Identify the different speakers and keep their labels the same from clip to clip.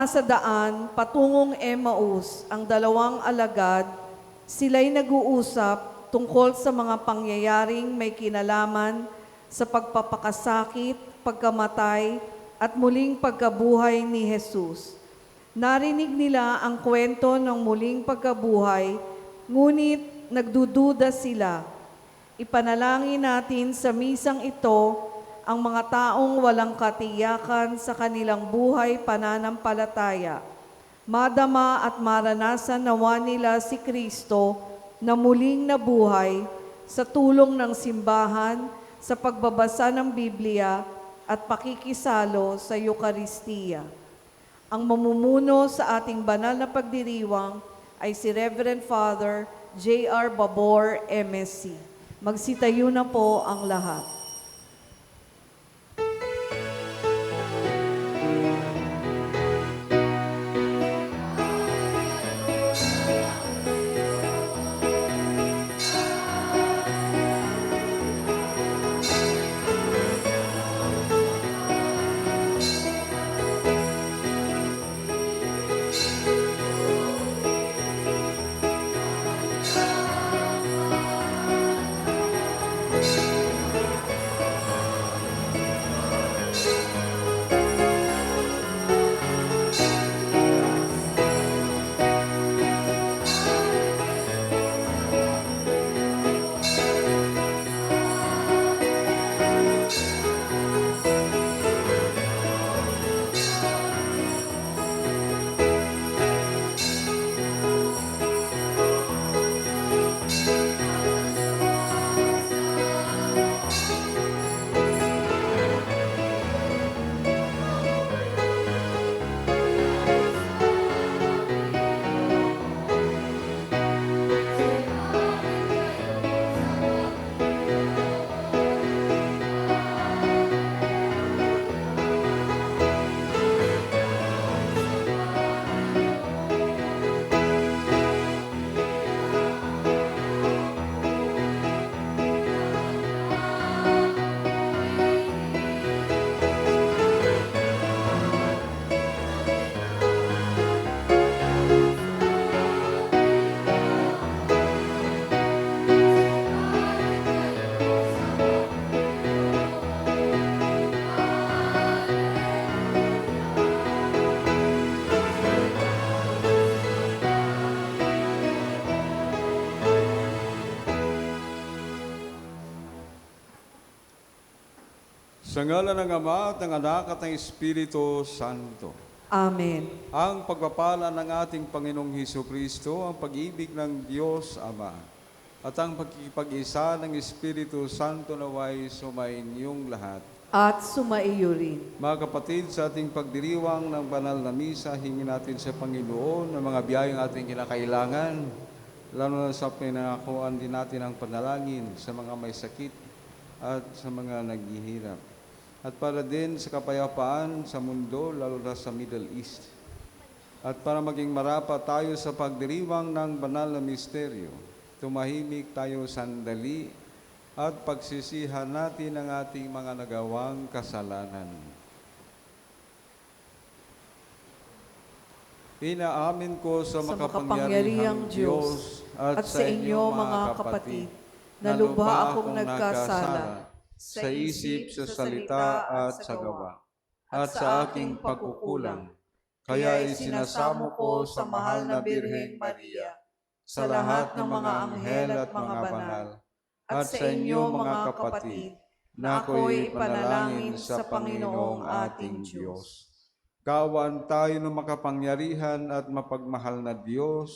Speaker 1: Sa daan, patungong Emmaus, ang dalawang alagad, sila'y nag-uusap tungkol sa mga pangyayaring may kinalaman sa pagpapakasakit, pagkamatay, at muling pagkabuhay ni Jesus. Narinig nila ang kwento ng muling pagkabuhay, ngunit nagdududa sila. Ipanalangin natin sa misang ito ang mga taong walang katiyakan sa kanilang buhay pananampalataya. Madama at maranasan nawa nila si Kristo na muling nabuhay sa tulong ng simbahan, sa pagbabasa ng Biblia at pakikisalo sa Eucharistia. Ang mamumuno sa ating banal na pagdiriwang ay si Reverend Father J.R. Babor, MSc. Magsitayo na po ang lahat.
Speaker 2: Sa ngalan ng Ama at ng Anak at ng Espiritu Santo.
Speaker 1: Amen.
Speaker 2: Ang pagpapala ng ating Panginoong Hesukristo, ang pag-ibig ng Diyos Ama, at ang pagkikipag-isa ng Espiritu Santo naway sumainyong lahat.
Speaker 1: At sumaiyo rin.
Speaker 2: Mga kapatid, sa ating pagdiriwang ng banal na misa, hingin natin sa Panginoon ng mga biyayang ating kinakailangan, lalo na sa pinangakuan din natin ang panalangin sa mga may sakit at sa mga naghihirap. At para din sa kapayapaan sa mundo, lalo na sa Middle East. At para maging marapat tayo sa pagdiriwang ng banal na misteryo, tumahimik tayo sandali at pagsisihan natin ang ating mga nagawang kasalanan. Inaamin ko sa makapangyarihang Diyos at sa inyo mga kapatid, na lubha akong nagkasala sa isip, sa salita at sa gawa, at sa aking pagkukulang. Kaya isinasamo ko sa mahal na Birheng Maria, sa lahat ng mga anghel at mga banal, at sa inyo mga kapatid, na ako'y ipanalangin sa Panginoong ating Diyos. Kaawaan tayo ng makapangyarihan at mapagmahal na Diyos,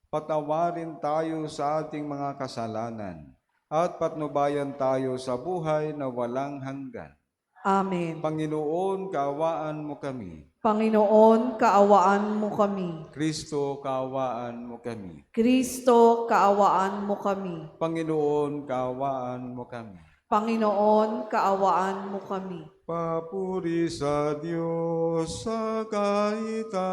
Speaker 2: patawarin tayo sa ating mga kasalanan, at patnubayan tayo sa buhay na walang hanggan.
Speaker 1: Amen.
Speaker 2: Panginoon, kaawaan mo kami.
Speaker 1: Panginoon, kaawaan mo kami.
Speaker 2: Kristo, kaawaan mo kami.
Speaker 1: Kristo, kaawaan mo kami.
Speaker 2: Panginoon, kaawaan mo kami.
Speaker 1: Panginoon, kaawaan mo kami.
Speaker 2: Papuri sa Diyos sa kaitaasan.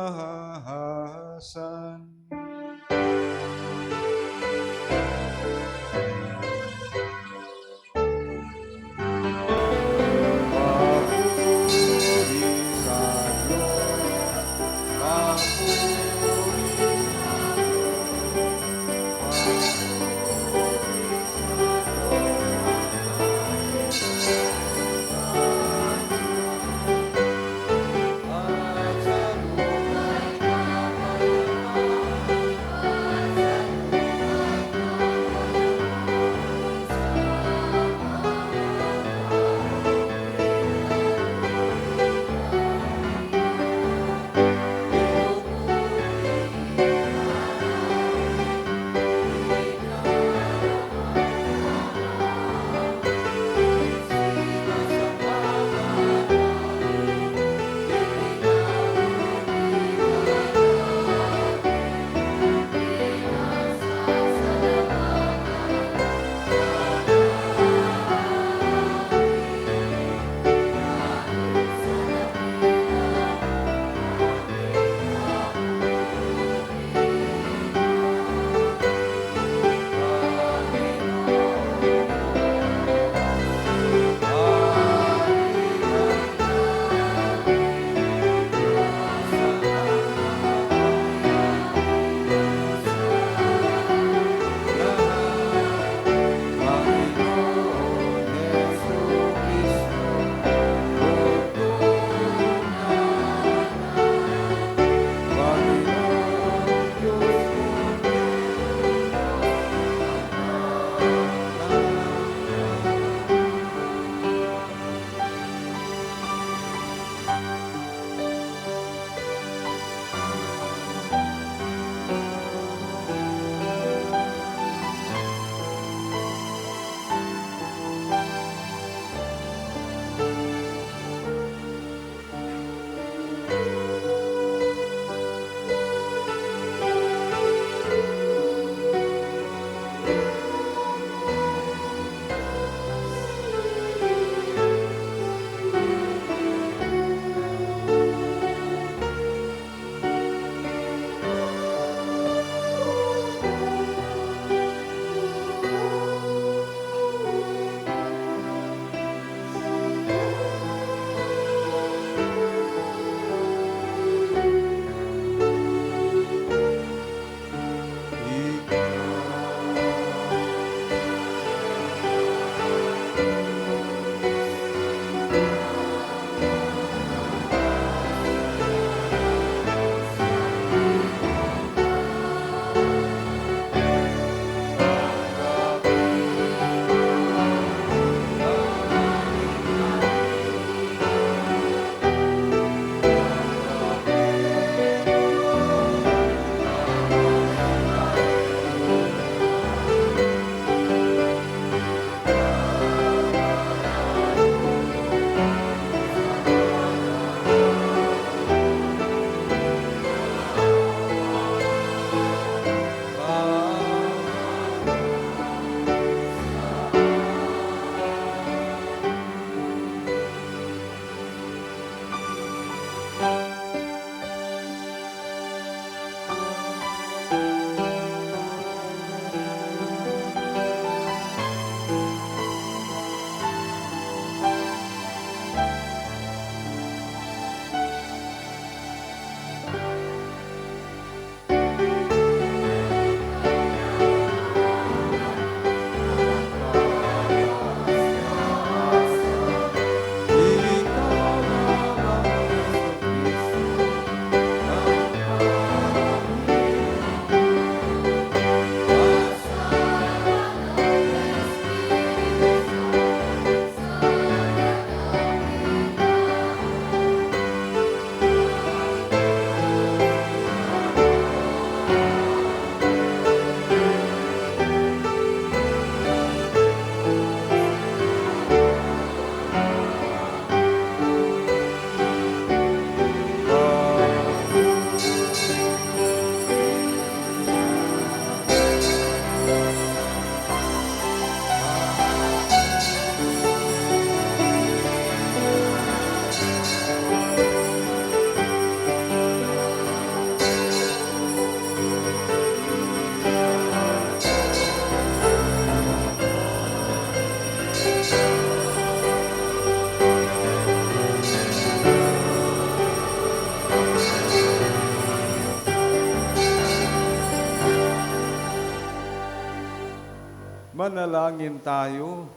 Speaker 2: Manalangin tayo.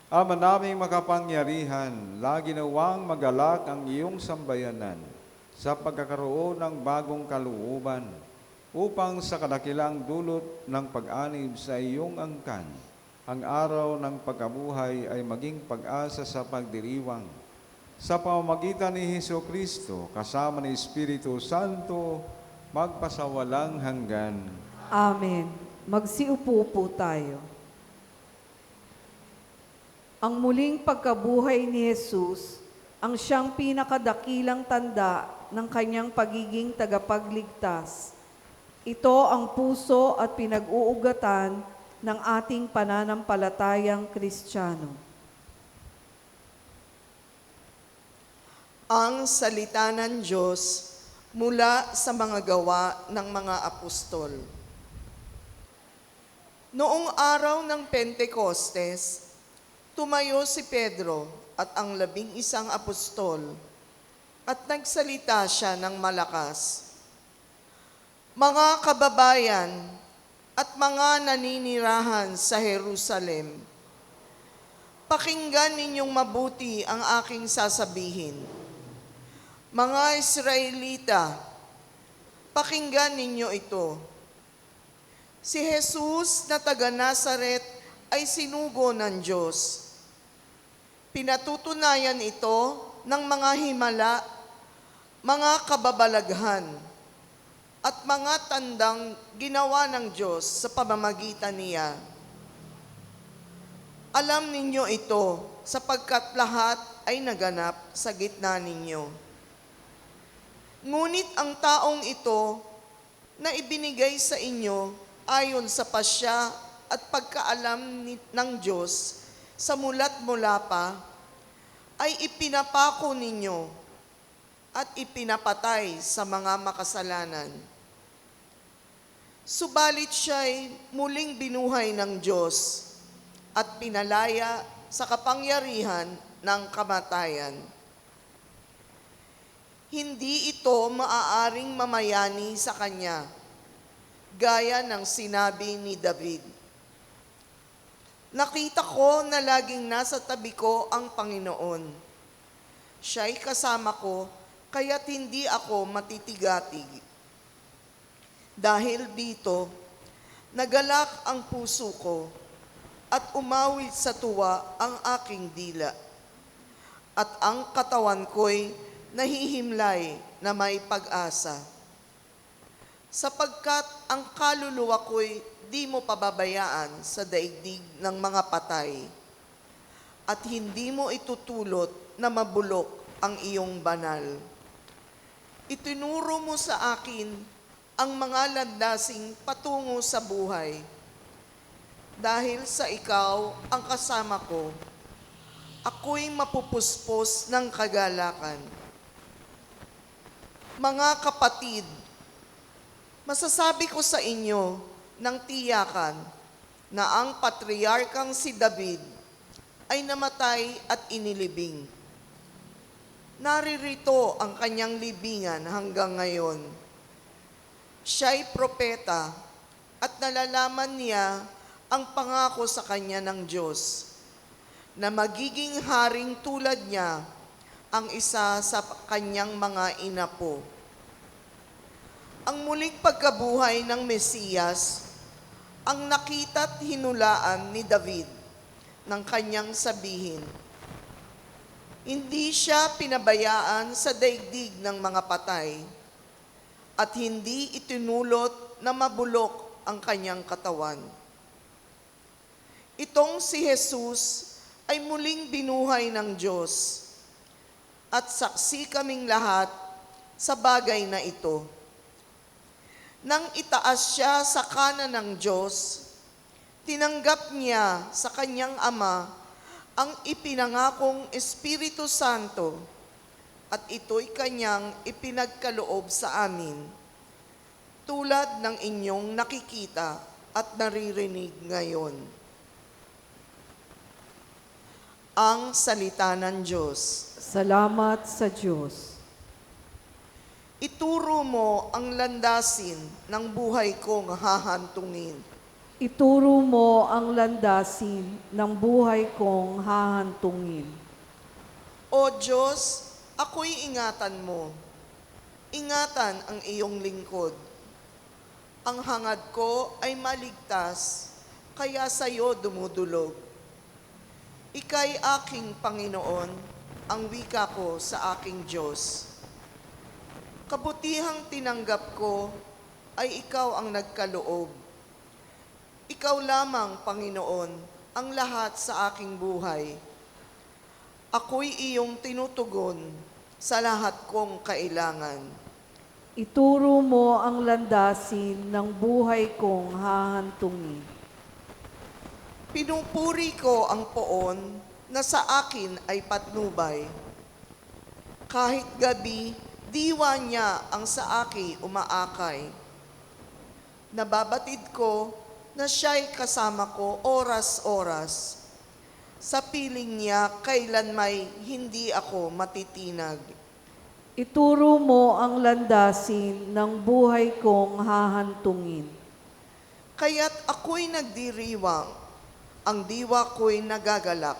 Speaker 2: Ama naming makapangyarihan, lagi nawang magalak ang iyong sambayanan sa pagkakaroon ng bagong kalooban upang sa kadakilang dulot ng pag-anib sa iyong angkan, ang araw ng pagkabuhay ay maging pag-asa sa pagdiriwang. Sa pamamagitan ni Hesukristo, kasama ni Espiritu Santo, magpasawalang hanggan.
Speaker 1: Amen. Magsiupo po tayo. Ang muling pagkabuhay ni Jesus, ang siyang pinakadakilang tanda ng kanyang pagiging tagapagligtas. Ito ang puso at pinag-uugatan ng ating pananampalatayang Kristiyano.
Speaker 3: Ang salita ng Diyos mula sa mga gawa ng mga apostol. Noong araw ng Pentecostes, tumayo si Pedro at ang 11 apostol at nagsalita siya ng malakas. Mga kababayan at mga naninirahan sa Jerusalem, pakinggan ninyong mabuti ang aking sasabihin. Mga Israelita, pakinggan ninyo ito. Si Jesus na taga Nazaret ay sinugo ng Diyos. Pinatutunayan ito ng mga himala, mga kababalaghan, at mga tandang ginawa ng Diyos sa pamamagitan niya. Alam ninyo ito sapagkat lahat ay naganap sa gitna ninyo. Ngunit ang taong ito na ibinigay sa inyo ayon sa pasya at pagkaalam ng Diyos sa mulat mula pa, ay ipinapako ninyo at ipinapatay sa mga makasalanan. Subalit siya'y muling binuhay ng Diyos at pinalaya sa kapangyarihan ng kamatayan. Hindi ito maaaring mamayani sa Kanya, gaya ng sinabi ni David. Nakita ko na laging nasa tabi ko ang Panginoon. Siya'y kasama ko, kaya't hindi ako matitigatig. Dahil dito, nagalak ang puso ko at umawit sa tuwa ang aking dila. At ang katawan ko'y nahihimlay na may pag-asa. Sapagkat ang kaluluwa ko'y di mo pababayaan sa daigdig ng mga patay, at hindi mo itutulot na mabulok ang iyong banal. Itinuro mo sa akin ang mga landasing patungo sa buhay. Dahil sa ikaw ang kasama ko, ako'y mapupuspos ng kagalakan. Mga kapatid, masasabi ko sa inyo ng tiyakan na ang patriarkang si David ay namatay at inilibing. Naririto ang kanyang libingan hanggang ngayon. Siya'y propeta at nalalaman niya ang pangako sa kanya ng Diyos na magiging haring tulad niya ang isa sa kanyang mga inapo. Ang muling pagkabuhay ng Mesiyas ang nakita't hinulaan ni David ng kanyang sabihin. Hindi siya pinabayaan sa daigdig ng mga patay at hindi itinulot na mabulok ang kanyang katawan. Itong si Jesus ay muling binuhay ng Diyos at saksi kaming lahat sa bagay na ito. Nang itaas siya sa kanan ng Diyos, tinanggap niya sa kanyang Ama ang ipinangakong Espiritu Santo at ito'y kanyang ipinagkaloob sa amin, tulad ng inyong nakikita at naririnig ngayon. Ang salita ng Diyos.
Speaker 1: Salamat sa Diyos.
Speaker 3: Ituro mo ang landasin ng buhay kong hahantungin.
Speaker 1: Ituro mo ang landasin ng buhay kong hahantungin.
Speaker 3: O Diyos, ako'y ingatan mo. Ingatan ang iyong lingkod. Ang hangad ko ay maligtas, kaya sa'yo dumudulog. Ika'y aking Panginoon, ang wika ko sa aking Diyos. Kabutihang tinanggap ko ay ikaw ang nagkaloob. Ikaw lamang, Panginoon, ang lahat sa aking buhay. Ako'y iyong tinutugon sa lahat kong kailangan.
Speaker 1: Ituro mo ang landasin ng buhay kong hahantungin.
Speaker 3: Pinupuri ko ang poon na sa akin ay patnubay. Kahit gabi, diwa niya ang sa akin umaakay. Nababatid ko na siya'y kasama ko oras-oras. Sa piling niya, kailan may hindi ako matitinag.
Speaker 1: Ituro mo ang landasin ng buhay kong hahantungin.
Speaker 3: Kaya't ako'y nagdiriwang, ang diwa ko'y nagagalak.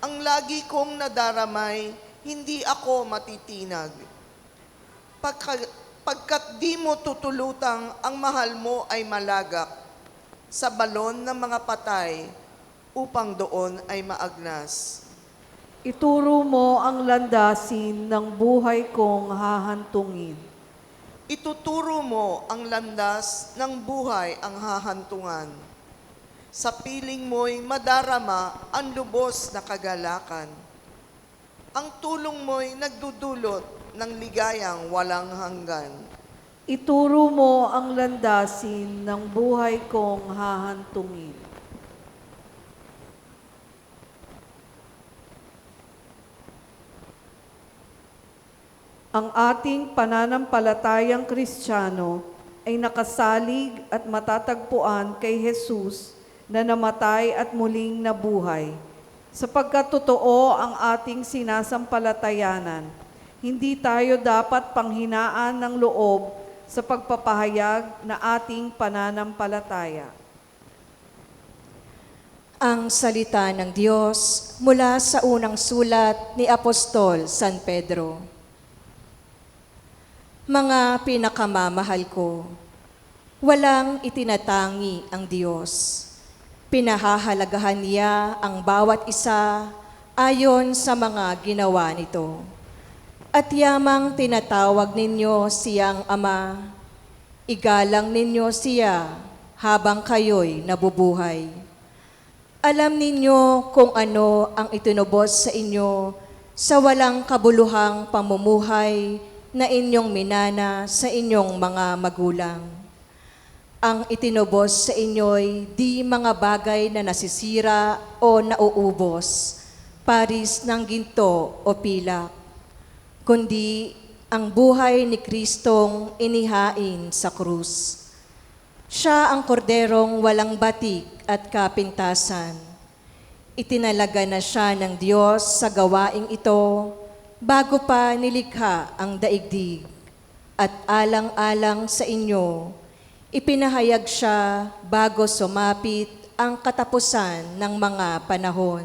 Speaker 3: Ang lagi kong nadaramay, hindi ako matitinag. Pagkat di mo tutulutang ang mahal mo ay malagak sa balon ng mga patay upang doon ay maagnas.
Speaker 1: Ituro mo ang landasin ng buhay kong hahantungin.
Speaker 3: Ituturo mo ang landas ng buhay ang hahantungan. Sa piling mo'y madarama ang lubos na kagalakan. Ang tulong mo'y nagdudulot ng ligayang walang hanggan.
Speaker 1: Ituro mo ang landasin ng buhay kong hahantungin. Ang ating pananampalatayang Kristiyano ay nakasalig at matatagpuan kay Jesus na namatay at muling nabuhay. Sapagkat totoo ang ating sinasampalatayanan, hindi tayo dapat panghinaan ng loob sa pagpapahayag na ating pananampalataya.
Speaker 4: Ang salita ng Diyos mula sa unang sulat ni Apostol San Pedro. Mga pinakamamahal ko, walang itinatangi ang Diyos. Pinahahalagahan niya ang bawat isa ayon sa mga ginawa nito. At yamang tinatawag ninyo siyang Ama, igalang ninyo siya habang kayo'y nabubuhay. Alam ninyo kung ano ang itinubos sa inyo sa walang kabuluhang pamumuhay na inyong minana sa inyong mga magulang. Ang itinubos sa inyo'y di mga bagay na nasisira o nauubos, paris ng ginto o pilak, kundi ang buhay ni Kristong inihain sa krus. Siya ang korderong walang batik at kapintasan. Itinalaga na siya ng Diyos sa gawaing ito bago pa nilikha ang daigdig, at alang-alang sa inyo, ipinahayag siya bago sumapit ang katapusan ng mga panahon.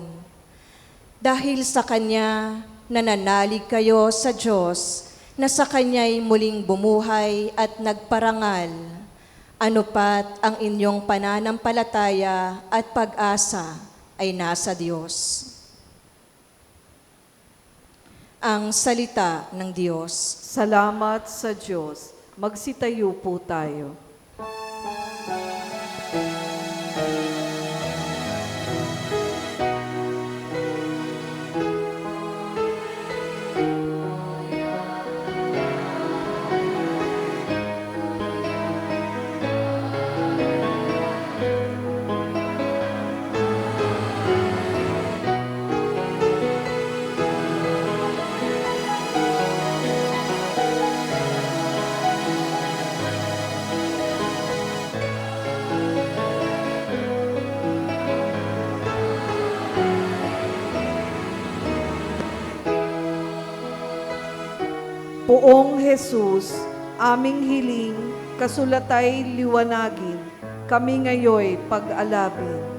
Speaker 4: Dahil sa Kanya, nananalig kayo sa Diyos na sa Kanya'y muling bumuhay at nagparangal, anupat ang inyong pananampalataya at pag-asa ay nasa Diyos. Ang salita ng Diyos.
Speaker 1: Salamat sa Diyos. Magsitayo po tayo. Poong Jesus, aming hiling, kasulatay liwanagin, kami ngayoy pag-alabin.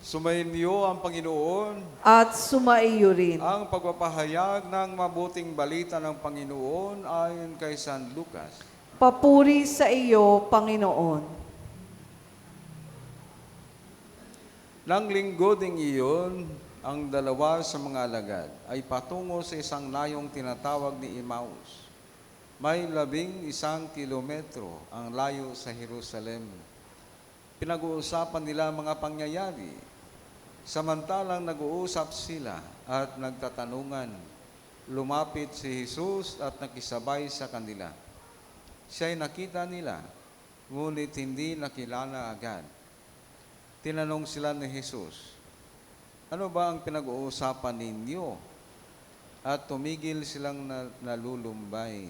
Speaker 2: Sumainyo ang Panginoon,
Speaker 1: At sumaiyo rin.
Speaker 2: ang pagpapahayag ng mabuting balita ng Panginoon ayon kay San Lucas.
Speaker 1: Papuri sa iyo, Panginoon.
Speaker 2: Nang linggo ding iyon, ang dalawa sa mga alagad ay patungo sa isang layong tinatawag ni Emmaus. May 11 kilometro ang layo sa Jerusalem. Pinag-uusapan nila ang mga pangyayari. Samantalang nag-uusap sila at nagtatanungan, lumapit si Jesus at nakisabay sa kanila. Siya'y nakita nila, ngunit hindi nakilala agad. Tinanong sila ni Jesus, ano ba ang pinag-uusapan ninyo? At tumigil silang nalulumbay.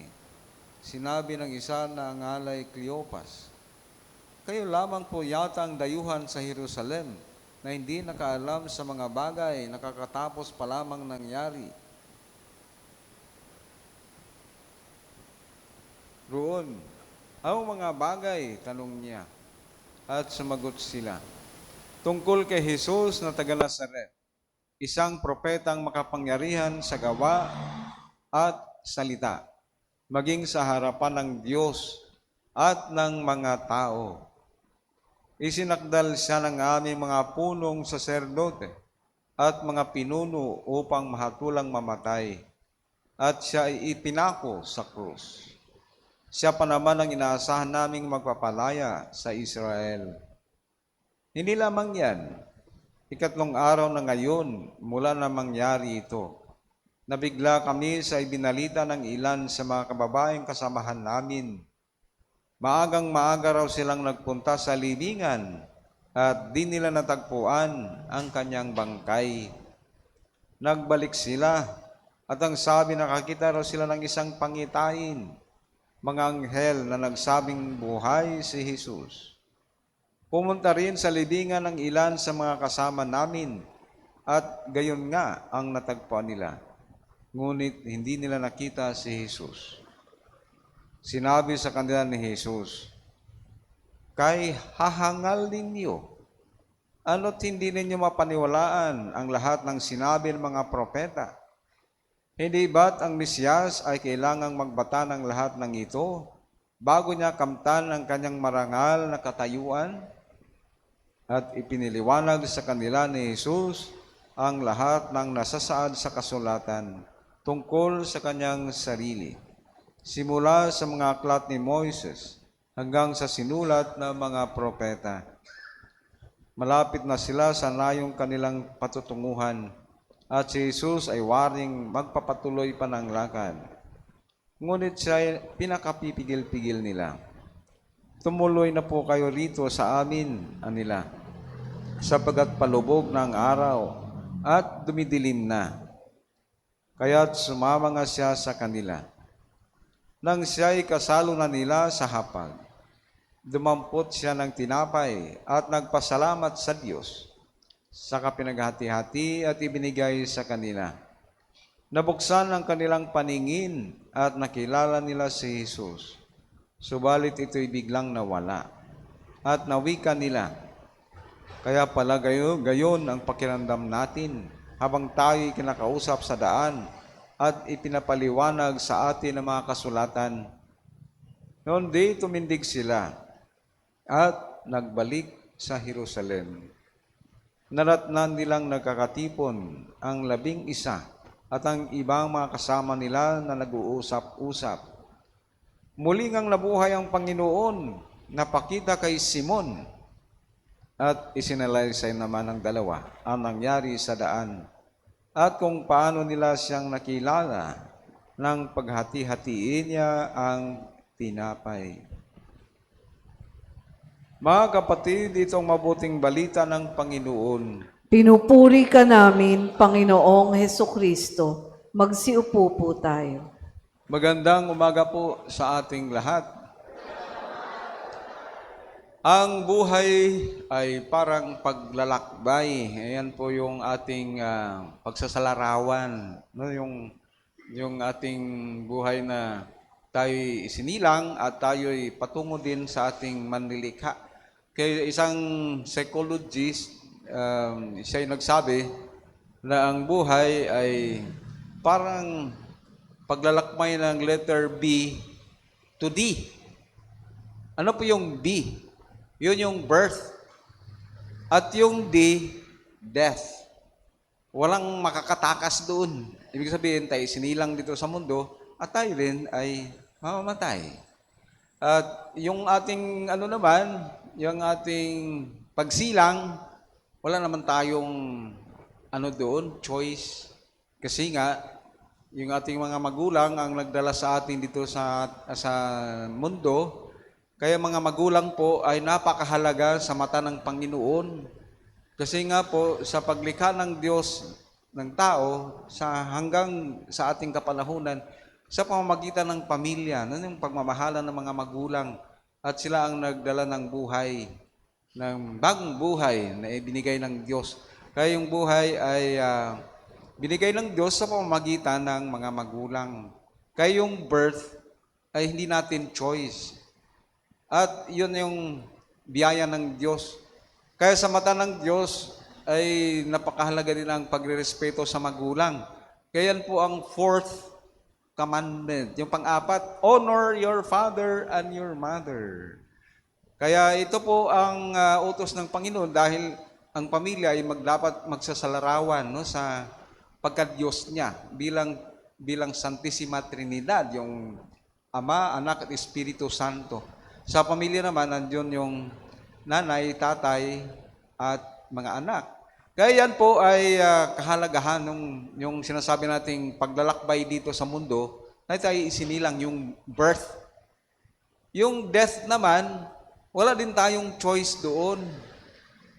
Speaker 2: Sinabi ng isa na ngalay Cleopas, kayo lamang po yata ang dayuhan sa Jerusalem na hindi nakaalam sa mga bagay na kakatapos pa lamang nangyari. Roon, ang mga bagay, tanong niya, at sumagot sila, tungkol kay Jesus na taga Nazaret, isang propetang makapangyarihan sa gawa at salita, maging sa harapan ng Diyos at ng mga tao. Isinakdal siya ng aming mga punong saserdote at mga pinuno upang mahatulang mamatay, at siya ay ipinako sa krus. Siya pa naman ang inaasahan naming magpapalaya sa Israel. Hindi lamang yan, 3 araw na ngayon mula na mangyari ito. Nabigla kami sa ibinalita ng ilan sa mga kababaeng kasamahan namin. Maagang-maaga raw silang nagpunta sa libingan at di nila natagpuan ang kanyang bangkay. Nagbalik sila at ang sabi nakakita raw sila ng isang pangitain, mga anghel na nagsabing buhay si Jesus. Pumunta rin sa libingan ng ilan sa mga kasama namin at gayon nga ang natagpuan nila. Ngunit hindi nila nakita si Jesus. Sinabi sa kanila ni Jesus, kay hahangal ninyo, ano't hindi ninyo mapaniwalaan ang lahat ng sinabi ng mga propeta? Hindi ba't ang Mesiyas ay kailangang magbata ng lahat ng ito bago niya kamtan ang kanyang marangal na katayuan? At ipiniliwanag sa kanila ni Jesus ang lahat ng nasasaad sa kasulatan tungkol sa kanyang sarili, simula sa mga aklat ni Moises hanggang sa sinulat ng mga propeta. Malapit na sila sa layong kanilang patutunguhan at si Jesus ay waring magpapatuloy pa ng lakad. Ngunit siya ay pinakapipigil-pigil nila. Tumuloy na po kayo rito sa amin, anila, sapagat palubog ng araw at dumidilim na. Kaya't sumama nga siya sa kanila. Nang siya'y kasalo na nila sa hapag, dumampot siya ng tinapay at nagpasalamat sa Diyos. Saka pinaghati-hati at ibinigay sa kanila. Nabuksan ang kanilang paningin at nakilala nila si Jesus. Subalit ito'y biglang nawala at nawika nila. Kaya pala gayon ang pakiramdam natin habang tayo'y kinakausap sa daan at ipinapaliwanag sa atin ang mga kasulatan. Noon di tumindig sila at nagbalik sa Jerusalem. Naratnan nilang nagkakatipon ang 11 at ang ibang mga kasama nila na nag-uusap-usap. Muling ang nabuhay ang Panginoon, napakita kay Simon, at isinalaysay naman ng dalawa ang nangyari sa daan at kung paano nila siyang nakilala nang paghati-hatiin niya ang tinapay. Mga kapatid, itong mabuting balita ng Panginoon.
Speaker 1: Pinupuri ka namin, Panginoong Hesukristo. Magsiupo po tayo.
Speaker 2: Magandang umaga po sa ating lahat. Ang buhay ay parang paglalakbay. Ayan po yung ating pagsasalarawan. No? Yung ating buhay na tayo'y isinilang at tayo'y patungo din sa ating manlilikha. Kaya isang psychologist, siya'y nagsabi na ang buhay ay parang paglalakbay ng letter B to D. Ano po yung B? Yun yung birth. At yung D, death. Walang makakatakas doon. Ibig sabihin, tayo sinilang dito sa mundo at tayo rin ay mamamatay. At yung ating yung ating pagsilang, wala naman tayong doon, choice. Kasi nga, yung ating mga magulang ang nagdala sa atin dito sa mundo. Kaya mga magulang po ay napakahalaga sa mata ng Panginoon. Kasi nga po, sa paglikha ng Diyos ng tao, hanggang sa ating kapanahunan, sa pamamagitan ng pamilya, yung pagmamahalan ng mga magulang, at sila ang nagdala ng buhay, ng bagong buhay na ibinigay ng Diyos. Kaya yung buhay ay binigay ng Diyos sa pamamagitan ng mga magulang. Kaya yung birth ay hindi natin choice. At yun yung biyaya ng Diyos. Kaya sa mata ng Diyos ay napakahalaga din ang pagrerespeto sa magulang. Kaya yan po ang fourth commandment. Yung pang-apat, honor your father and your mother. Kaya ito po ang utos ng Panginoon dahil ang pamilya ay dapat magsasalarawan sa pagka-Diyos niya bilang Santissima Trinidad, yung Ama, Anak at Espiritu Santo. Sa pamilya naman, nandiyon yung nanay, tatay at mga anak. Kaya yan po ay kahalagahan yung sinasabi nating paglalakbay dito sa mundo na tayo isinilang yung birth. Yung death naman, wala din tayong choice doon.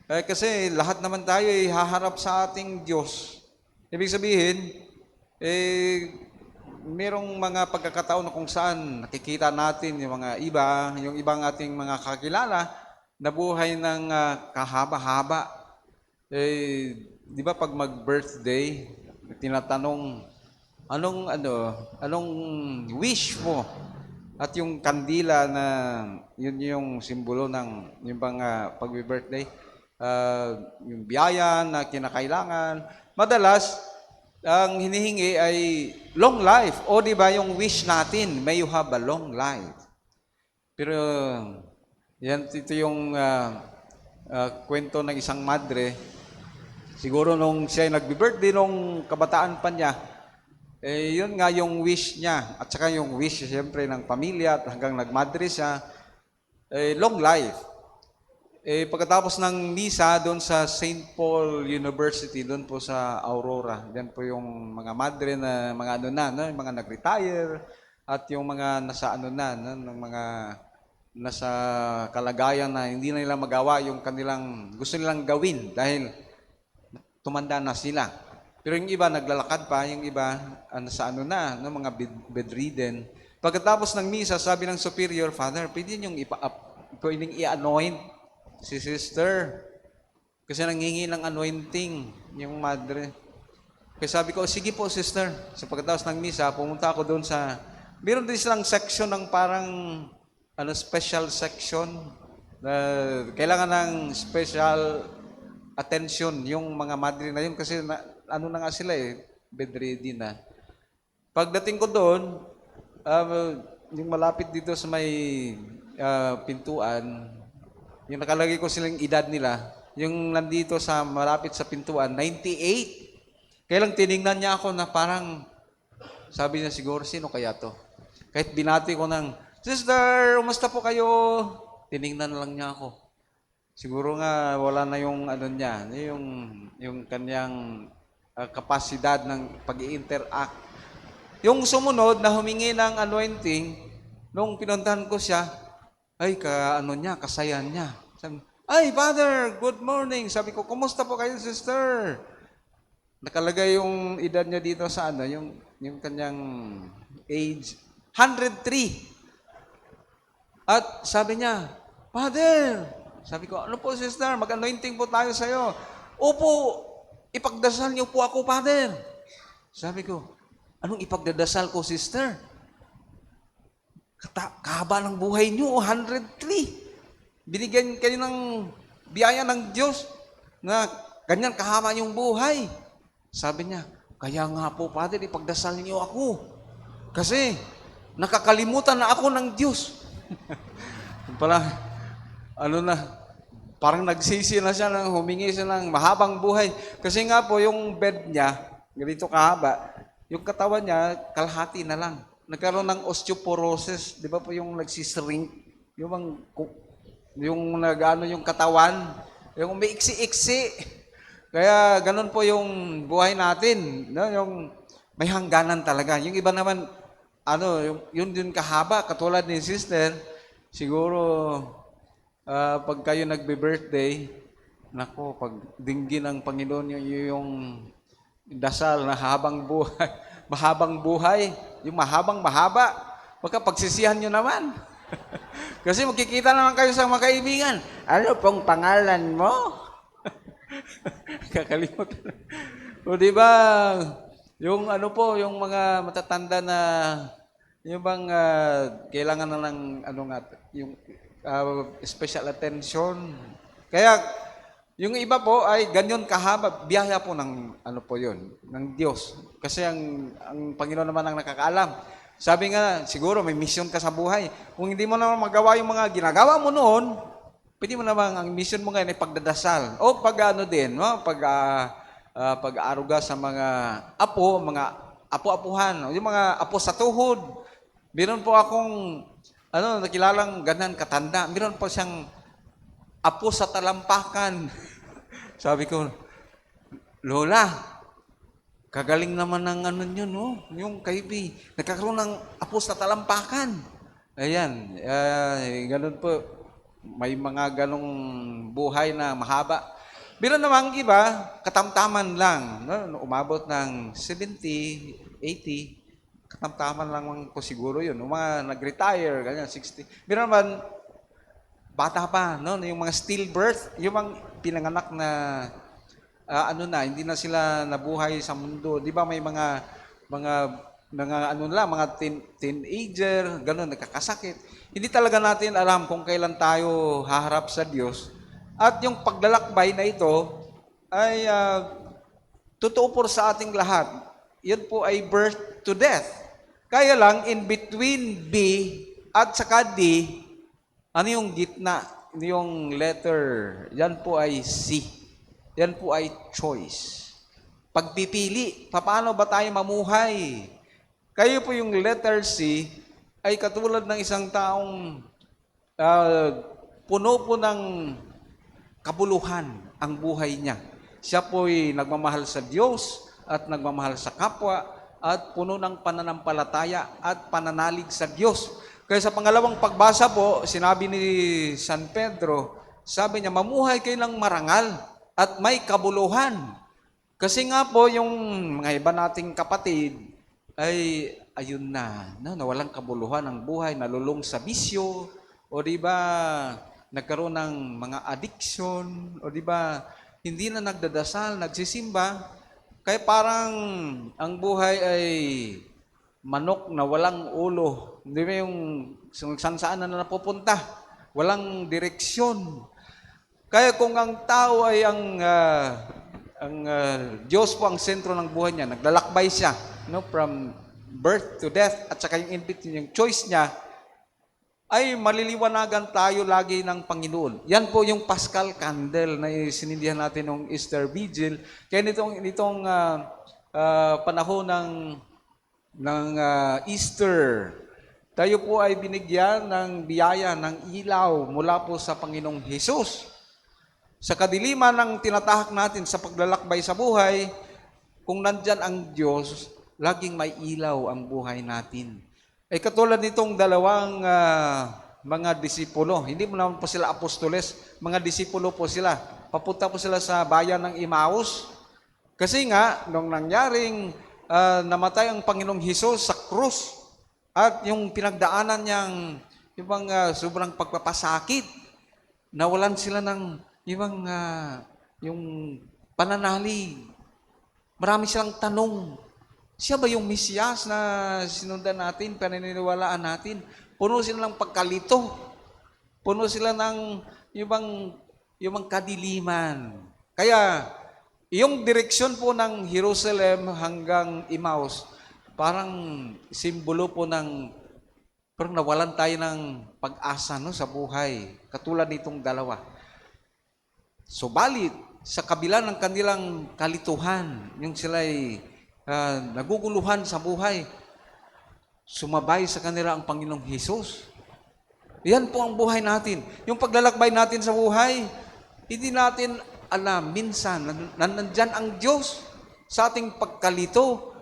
Speaker 2: Kasi lahat naman tayo ay haharap sa ating Diyos. Ibig sabihin, merong mga pagkakataon na kung saan nakikita natin yung mga yung ibang ating mga kakilala na buhay ng kahaba-haba. Di ba pag mag-birthday, tinatanong, anong wish mo? At yung kandila na yun yung simbolo ng yung pag-birthday, yung biyaya na kinakailangan. Madalas, ang hinihingi ay long life. O di ba yung wish natin, may you have a long life. Pero ito yung kwento ng isang madre. Siguro nung siya nagbi-birthday nung kabataan pa niya, yun nga yung wish niya. At saka yung wish siyempre ng pamilya at hanggang nagmadre siya, long life. Pagkatapos ng misa doon sa St. Paul University, doon po sa Aurora, diyan po yung mga madre na mga yung mga nag-retire at yung mga nasa ng mga nasa kalagayan na hindi na nila magawa yung kanilang gusto nilang gawin dahil tumanda na sila. Pero yung iba naglalakad pa, yung iba nasa mga bedridden. Pagkatapos ng misa, sabi ng superior, Father, pwede niyong pwedeng i-anoint si sister. Kasi nanghingi ng anointing yung madre. Kaya sabi ko, sige po sister. So pagkatapos ng misa, pumunta ako doon meron din silang section ng parang special section na kailangan ng special attention yung mga madre na yun kasi na nga sila bedridden na. Pagdating ko doon, yung malapit dito sa may pintuan, yung nakalagay ko silang edad nila, yung nandito sa malapit sa pintuan, 98. Kaya lang tiningnan niya ako na parang, sabi niya siguro, sino kaya to? Kahit binati ko ng, Sister, umusta po kayo? Tiningnan lang niya ako. Siguro nga wala na yung ano niya, yung kanyang kapasidad ng pag-i-interact. Yung sumunod na humingi ng anointing, nung pinuntahan ko siya, ay kasaya niya. Sabi, ay, Father, good morning. Sabi ko, kumusta po kayo, sister? Nakalagay yung edad niya dito sa yung kanyang age, 103. At sabi niya, Father, sabi ko, ano po sister, mag-anointing po tayo sa'yo. Opo, ipagdasal niyo po ako, Father. Sabi ko, anong ipagdadasal ko, sister? Kahaba ng buhay niyo, 103. Binigyan kayo ng biyaya ng Diyos na ganyan kahaba yung buhay. Sabi niya, kaya nga po, Father, ipagdasal niyo ako. Kasi nakakalimutan na ako ng Diyos. Pala, parang nagsisi na siya, humingi siya ng mahabang buhay. Kasi nga po, yung bed niya, ganito kahaba, yung katawan niya, kalahati na lang. Nagkaroon ng osteoporosis, di ba po yung nagsishrink, yung katawan, yung may iksi-iksi. Kaya ganun po yung buhay natin, no? Yung may hangganan talaga. Yung iba naman, yun din kahaba, katulad ni sister, siguro, pag kayo nagbe-birthday, nako, pag dinggin ng Panginoon yung dasal na mahabang buhay, yung mahaba, baka pagsisihan nyo naman. Kasi magkikita naman kayo sa mga kaibigan. Ano pong pangalan mo? Kakalimutan. O di ba, yung yung mga matatanda na yung bang kailangan na ng yung special attention. Kaya yung iba po ay ganyan kahaba, biyaya po ng ng Diyos. Kasi ang Panginoon naman ang nakakaalam. Sabi nga, siguro may mission ka sa buhay. Kung hindi mo naman magawa yung mga ginagawa mo noon, pwede mo naman, ang mission mo ngayon ay pagdadasal. O pag-aaruga sa mga apo-apuhan, yung mga apo sa tuhod. Meron po akong, nakilalang ganan katanda. Meron po siyang apo sa talampakan. Sabi ko, Lola, kagaling naman ng yun, no? Yung kaibi, nagkakaroon ng apo sa talampakan. Ayan, ganun po. May mga ganong buhay na mahaba. Meron namang iba, katamtaman lang. No? Umabot ng 70, 80, katamtaman lang po siguro yun. Yung mga nag-retire, ganyan, 60. Meron naman, bata pa, no? Yung mga stillbirth, yung mga pinanganak na, hindi na sila nabuhay sa mundo. Di ba may mga teenager, gano'n, nagkakasakit. Hindi talaga natin alam kung kailan tayo haharap sa Diyos. At yung paglalakbay na ito ay totoo po sa ating lahat. Yan po ay birth to death. Kaya lang, in between B at saka D, ano yung gitna? Yung letter, yan po ay C. Yan po ay choice. Pagpipili, paano ba tayo mamuhay? Kayo po yung letter C ay katulad ng isang taong puno po ng kabuluhan ang buhay niya. Siya po'y nagmamahal sa Diyos at nagmamahal sa kapwa at puno ng pananampalataya at pananalig sa Diyos. Kaya sa pangalawang pagbasa po, sinabi ni San Pedro, sabi niya, mamuhay kayo ng marangal at may kabuluhan. Kasi nga po, yung mga iba nating kapatid, ay ayun nawalang kabuluhan ng buhay, nalulong sa bisyo, o di ba, nagkaroon ng mga addiction, o di ba, hindi na nagdadasal, nagsisimba, kaya parang ang buhay ay manok na walang ulo. Hindi ba yung saan na napupunta? Walang direksyon. Kaya kung ang tao ay ang Diyos po ang sentro ng buhay niya, naglalakbay siya, from birth to death, at saka yung in between, yung choice niya, ay maliliwanagan tayo lagi ng Panginoon. Yan po yung Paschal Candle na sinindihan natin ng Easter Vigil. Kaya nitong panahon ng Easter, tayo po ay binigyan ng biyaya ng ilaw mula po sa Panginoong Hesus. Sa kadiliman ng tinatahak natin sa paglalakbay sa buhay, kung nandyan ang Diyos, laging may ilaw ang buhay natin. Ay katulad nitong dalawang mga disipulo, hindi mo naman po sila apostoles, mga disipulo po sila. Papunta po sila sa bayan ng Emmaus. Kasi nga, nung nangyaring namatay ang Panginoong Hesus sa krus, at yung pinagdaanan niyang yung sobrang pagpapasakit, nawalan sila ng yung pananalig. Marami silang tanong. Siya ba yung Mesiyas na sinundan natin, paniniwalaan natin? Puno sila ng pagkalito. Puno sila ng yung kadiliman. Kaya, yung direksyon po ng Jerusalem hanggang Emmaus, parang simbolo po parang nawalan tayo ng pag-asa sa buhay. Katulad nitong dalawa. Subalit, sa kabila ng kanilang kalituhan, yung sila'y naguguluhan sa buhay, sumabay sa kanila ang Panginoong Hesus. Yan po ang buhay natin. Yung paglalakbay natin sa buhay, hindi natin alam, minsan, nandyan ang Diyos sa ating pagkalito.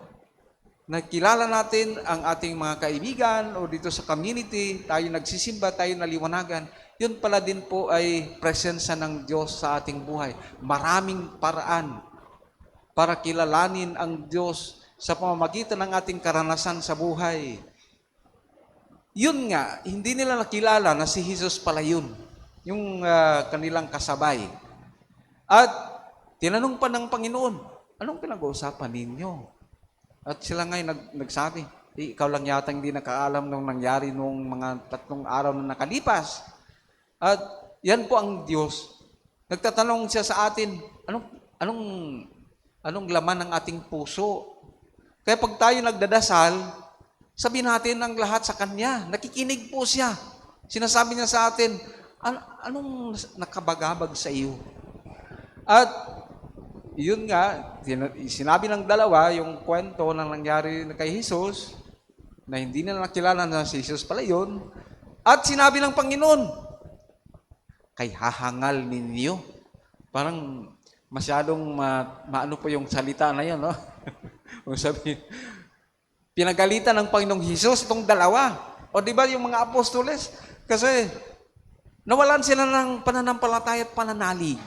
Speaker 2: Nakilala natin ang ating mga kaibigan o dito sa community, tayo nagsisimba, tayo naliwanagan, yun pala din po ay presensya ng Diyos sa ating buhay. Maraming paraan para kilalanin ang Diyos sa pamamagitan ng ating karanasan sa buhay. Yun nga, hindi nila nakilala na si Jesus pala yun, yung kanilang kasabay. At tinanong pa ng Panginoon, anong pinag-uusapan ninyo? At sila ngayon nagsabi, ikaw lang yata hindi nakaalam nung nangyari nung mga 3 araw na nakalipas. At yan po ang Diyos. Nagtatanong siya sa atin, anong laman ng ating puso? Kaya pag tayo nagdadasal, sabihin natin ang lahat sa Kanya. Nakikinig po siya. Sinasabi niya sa atin, anong nakabagabag sa iyo? At yun nga, sinabi ng dalawa yung kwento na nangyari kay Jesus, na hindi nila nakilala na si Jesus pala yun, at sinabi ng Panginoon, kay hahangal ninyo. Parang masyadong maano po yung salita na yan, no? Kung sabi, pinagalitan ng Panginoong Jesus itong dalawa. O di ba yung mga apostoles? Kasi nawalan sila ng pananampalataya at pananalig.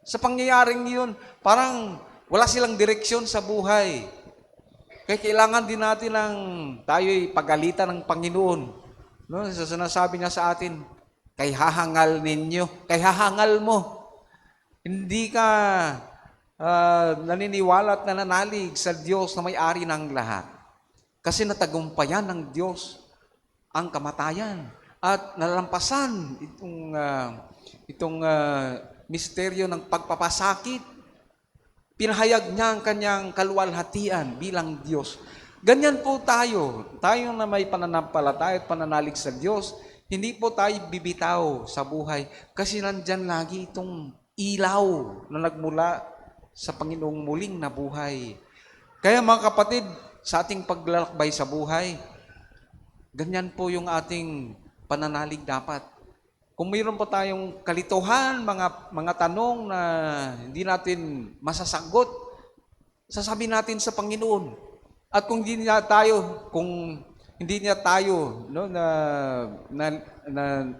Speaker 2: Sa pangyayaring yun, parang wala silang direksyon sa buhay. Kaya kailangan din natin ng tayo'y pagalitan ng Panginoon. No? So, sinasabi niya sa atin, kay hahangal ninyo, kay hahangal mo. Hindi ka naniniwala at nananalig sa Diyos na may-ari ng lahat. Kasi natagumpayan ng Diyos ang kamatayan at nalampasan itong misteryo ng pagpapasakit. Pinahayag niya ang kanyang kaluwalhatian bilang Diyos. Ganyan po tayo. Tayo na may pananampalataya at pananalig sa Diyos, hindi po tayo bibitaw sa buhay kasi nandyan lagi itong ilaw na nagmula sa Panginoong muling na buhay. Kaya mga kapatid, sa ating paglalakbay sa buhay, ganyan po yung ating pananalig dapat. Kung mayroon pa tayong kalituhan, mga tanong na hindi natin masasagot, sasabihin natin sa Panginoon. At kung hindi niya tayo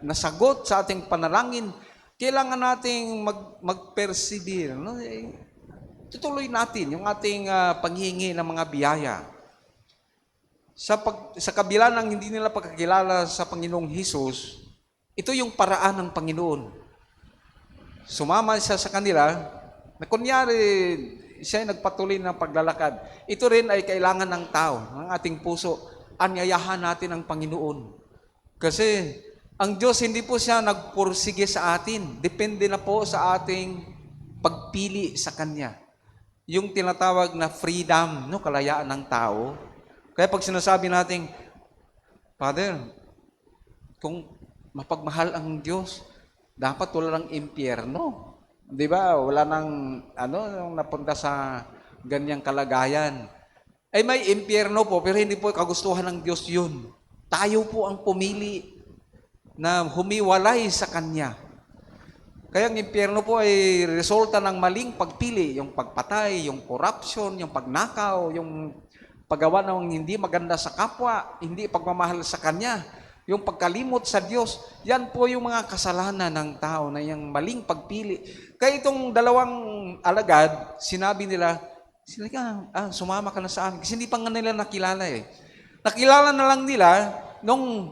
Speaker 2: nasagot sa ating panalangin, kailangan nating mag-persevere. No? Tutuloy natin yung ating paghihingi ng mga biyaya. Sa kabila ng hindi nila pagkakilala sa Panginoong Hesus, ito yung paraan ng Panginoon. Sumama siya sa kanila, na kunyari siya ay nagpatuloy ng paglalakad. Ito rin ay kailangan ng tao, ng ating puso. Anyayahan natin ang Panginoon. Kasi ang Diyos hindi po siya nagpursige sa atin. Depende na po sa ating pagpili sa Kanya. Yung tinatawag na freedom, no, kalayaan ng tao. Kaya pag sinasabi natin, Father, kung mapagmahal ang Diyos, dapat wala ng impyerno. Di ba? Wala nang, nung napunta sa ganyang kalagayan. Ay may impyerno po, pero hindi po kagustuhan ng Diyos yun. Tayo po ang pumili na humiwalay sa Kanya. Kaya ang impyerno po ay resulta ng maling pagpili, yung pagpatay, yung corruption, yung pagnakaw, yung paggawa ng hindi maganda sa kapwa, hindi pagmamahal sa Kanya, yung pagkalimot sa Diyos. Yan po yung mga kasalanan ng tao na yung maling pagpili. Kaya itong dalawang alagad, sinabi nila, sumama ka na sa amin. Kasi hindi pa nga nila nakilala eh. Nakilala na lang nila nung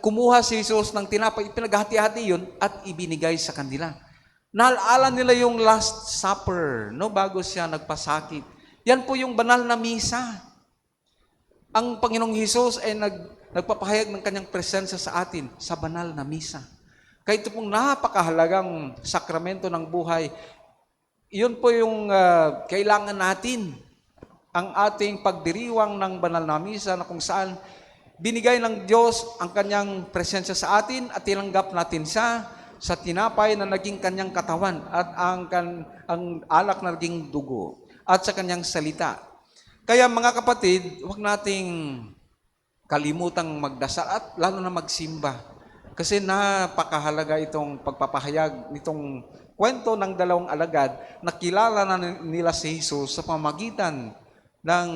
Speaker 2: kumuha si Jesus ng tinapay, pinaghati-hati yun at ibinigay sa kanila. Naalala nila yung Last Supper, no, bago siya nagpasakit. Yan po yung banal na misa. Ang Panginoong Jesus ay nagpapahayag ng kanyang presensya sa atin sa banal na misa. Kaya ito pong napakahalagang sakramento ng buhay. Yun po yung kailangan natin. Ang ating pagdiriwang ng banal na misa na kung saan binigay ng Diyos ang kanyang presensya sa atin at tinanggap natin siya sa tinapay na naging kanyang katawan at ang alak na naging dugo at sa kanyang salita. Kaya mga kapatid, huwag nating kalimutang magdasal at lalo na magsimba. Kasi napakahalaga itong pagpapahayag nitong kwento ng dalawang alagad na kilala na nila si Jesus sa pamagitan ng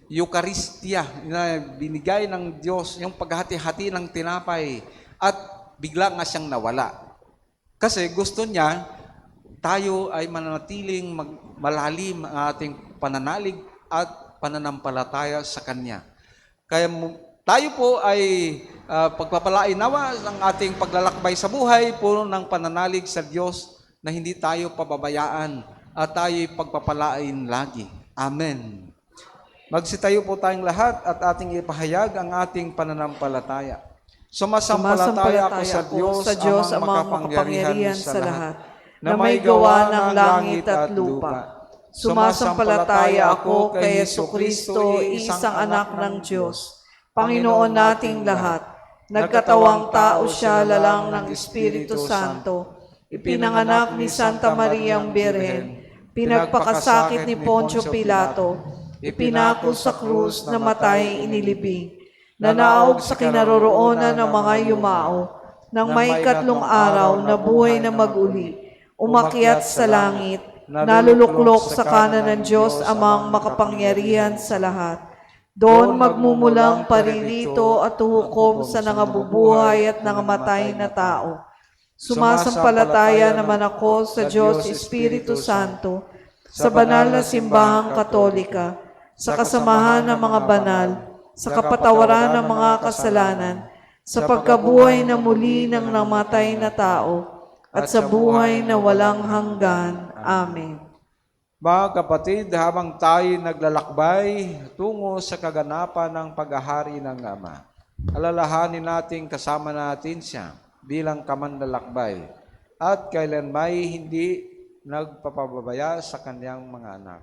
Speaker 2: Eucharistia na binigay ng Diyos, yung paghati-hati ng tinapay at bigla nga siyang nawala. Kasi gusto niya tayo ay mananatiling malalim ang ating pananalig at pananampalataya sa Kanya. Kaya tayo po ay pagpapalain nawa ang ating paglalakbay sa buhay, puno ng pananalig sa Diyos na hindi tayo pababayaan at tayo'y pagpapalain lagi. Amen. Magsitayo po tayong lahat at ating ipahayag ang ating pananampalataya. Sumasampalataya ako sa Diyos, amang makapangyarihan sa lahat, na may gawa ng langit at lupa. Sumasampalataya ako kay Jesucristo, isang anak ng Diyos, Panginoon nating lahat. Nagkatawang tao siya lalang ng Espiritu Santo. Ipinanganak ni Santa Mariang Birhen. Pinagpakasakit ni Poncio Pilato. Ipinako sa krus, namatay, inilibing. Nanaog sa kinaroroonan ng mga yumao. Nang may 3 araw, nabuhay na mag-uli. Umakyat sa langit, naluluklok sa kanan ng Diyos amang makapangyarihan sa lahat. Doon magmumulang paririto at huhukom sa nangabubuhay at nangamatay na tao. Sumasampalataya naman ako sa Diyos Espiritu Santo, sa banal na simbahang katolika, sa kasamahan ng mga banal, sa kapatawaran ng mga kasalanan, sa pagkabuhay na muli ng namatay na tao, at sa buhay na walang hanggan. Amen.
Speaker 5: Mga kapatid, habang tayo naglalakbay tungo sa kaganapan ng paghahari ng Ama, alalahanin natin kasama natin siya bilang kamanlalakbay at kailanmay hindi nagpapababaya sa kanyang mga anak.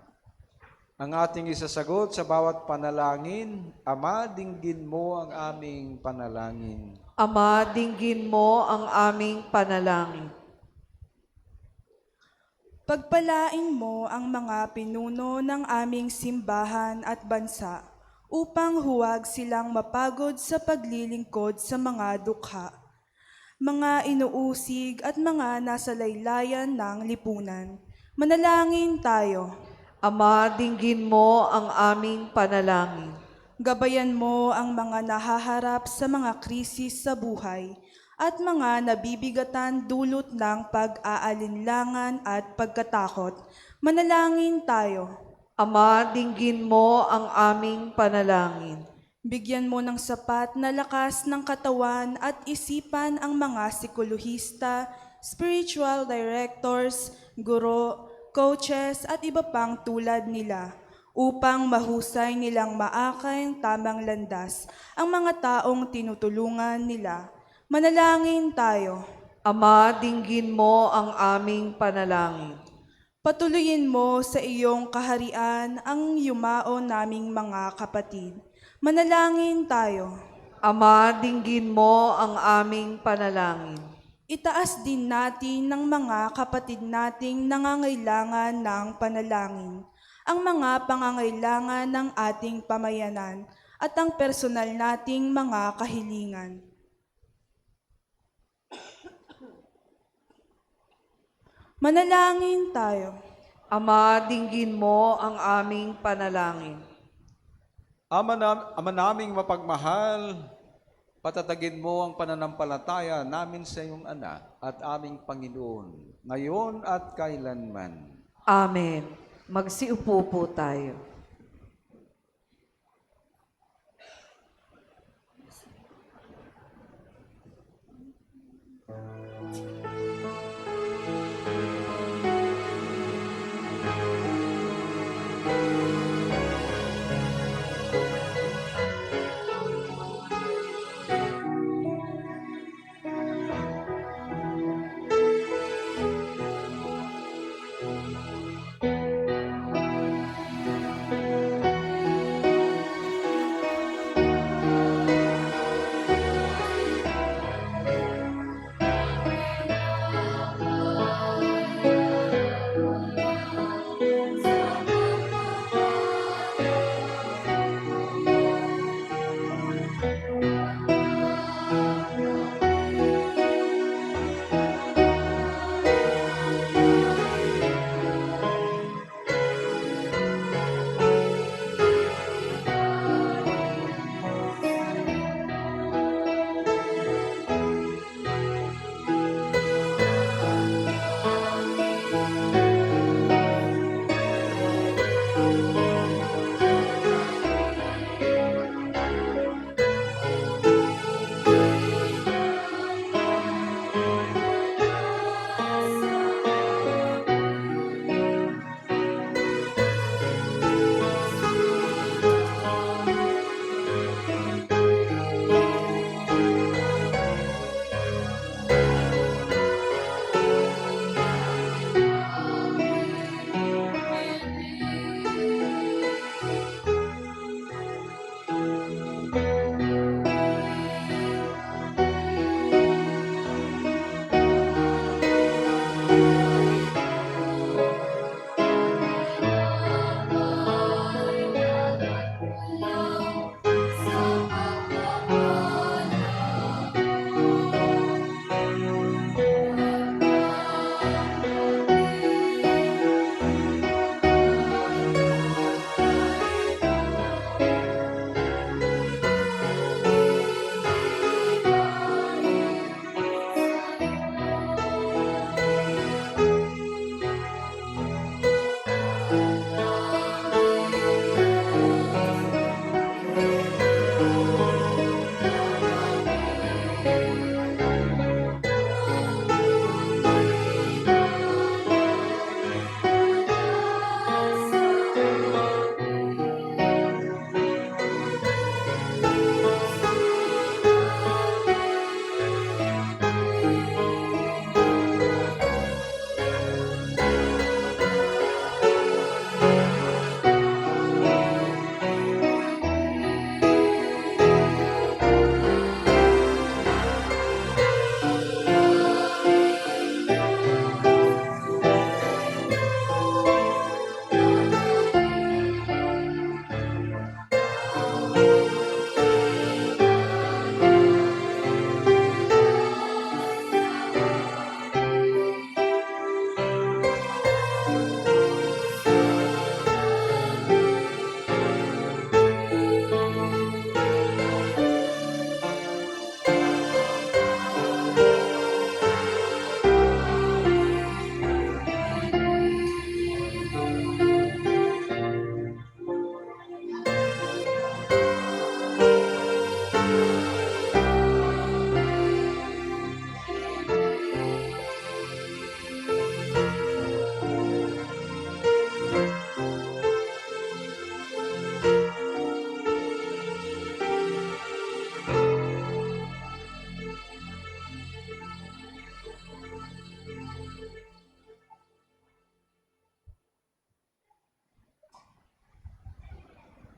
Speaker 5: Ang ating isasagot sa bawat panalangin, Ama, dinggin mo ang aming panalangin.
Speaker 1: Ama, dinggin mo ang aming panalangin.
Speaker 6: Pagpalain mo ang mga pinuno ng aming simbahan at bansa upang huwag silang mapagod sa paglilingkod sa mga dukha, mga inuusig at mga nasa laylayan ng lipunan. Manalangin tayo.
Speaker 1: Ama, dinggin mo ang aming panalangin.
Speaker 6: Gabayan mo ang mga nahaharap sa mga krisis sa buhay at mga nabibigatan dulot ng pag-aalinlangan at pagkatakot. Manalangin tayo.
Speaker 1: Ama, dinggin mo ang aming panalangin.
Speaker 6: Bigyan mo ng sapat na lakas ng katawan at isipan ang mga psikolohista, spiritual directors, guro, coaches at iba pang tulad nila upang mahusay nilang maakay ang tamang landas ang mga taong tinutulungan nila. Manalangin tayo.
Speaker 1: Ama, dinggin mo ang aming panalangin.
Speaker 6: Patuloyin mo sa iyong kaharian ang yumao naming mga kapatid. Manalangin tayo.
Speaker 1: Ama, dinggin mo ang aming panalangin.
Speaker 6: Itaas din natin ng mga kapatid nating nangangailangan ng panalangin, ang mga pangangailangan ng ating pamayanan at ang personal nating mga kahilingan. Manalangin tayo.
Speaker 1: Ama, dinggin mo ang aming panalangin.
Speaker 5: Ama naming mapagmahal, patatagin mo ang pananampalataya namin sa iyong anak at aming Panginoon, ngayon at kailanman.
Speaker 1: Amen. Magsiupo po tayo.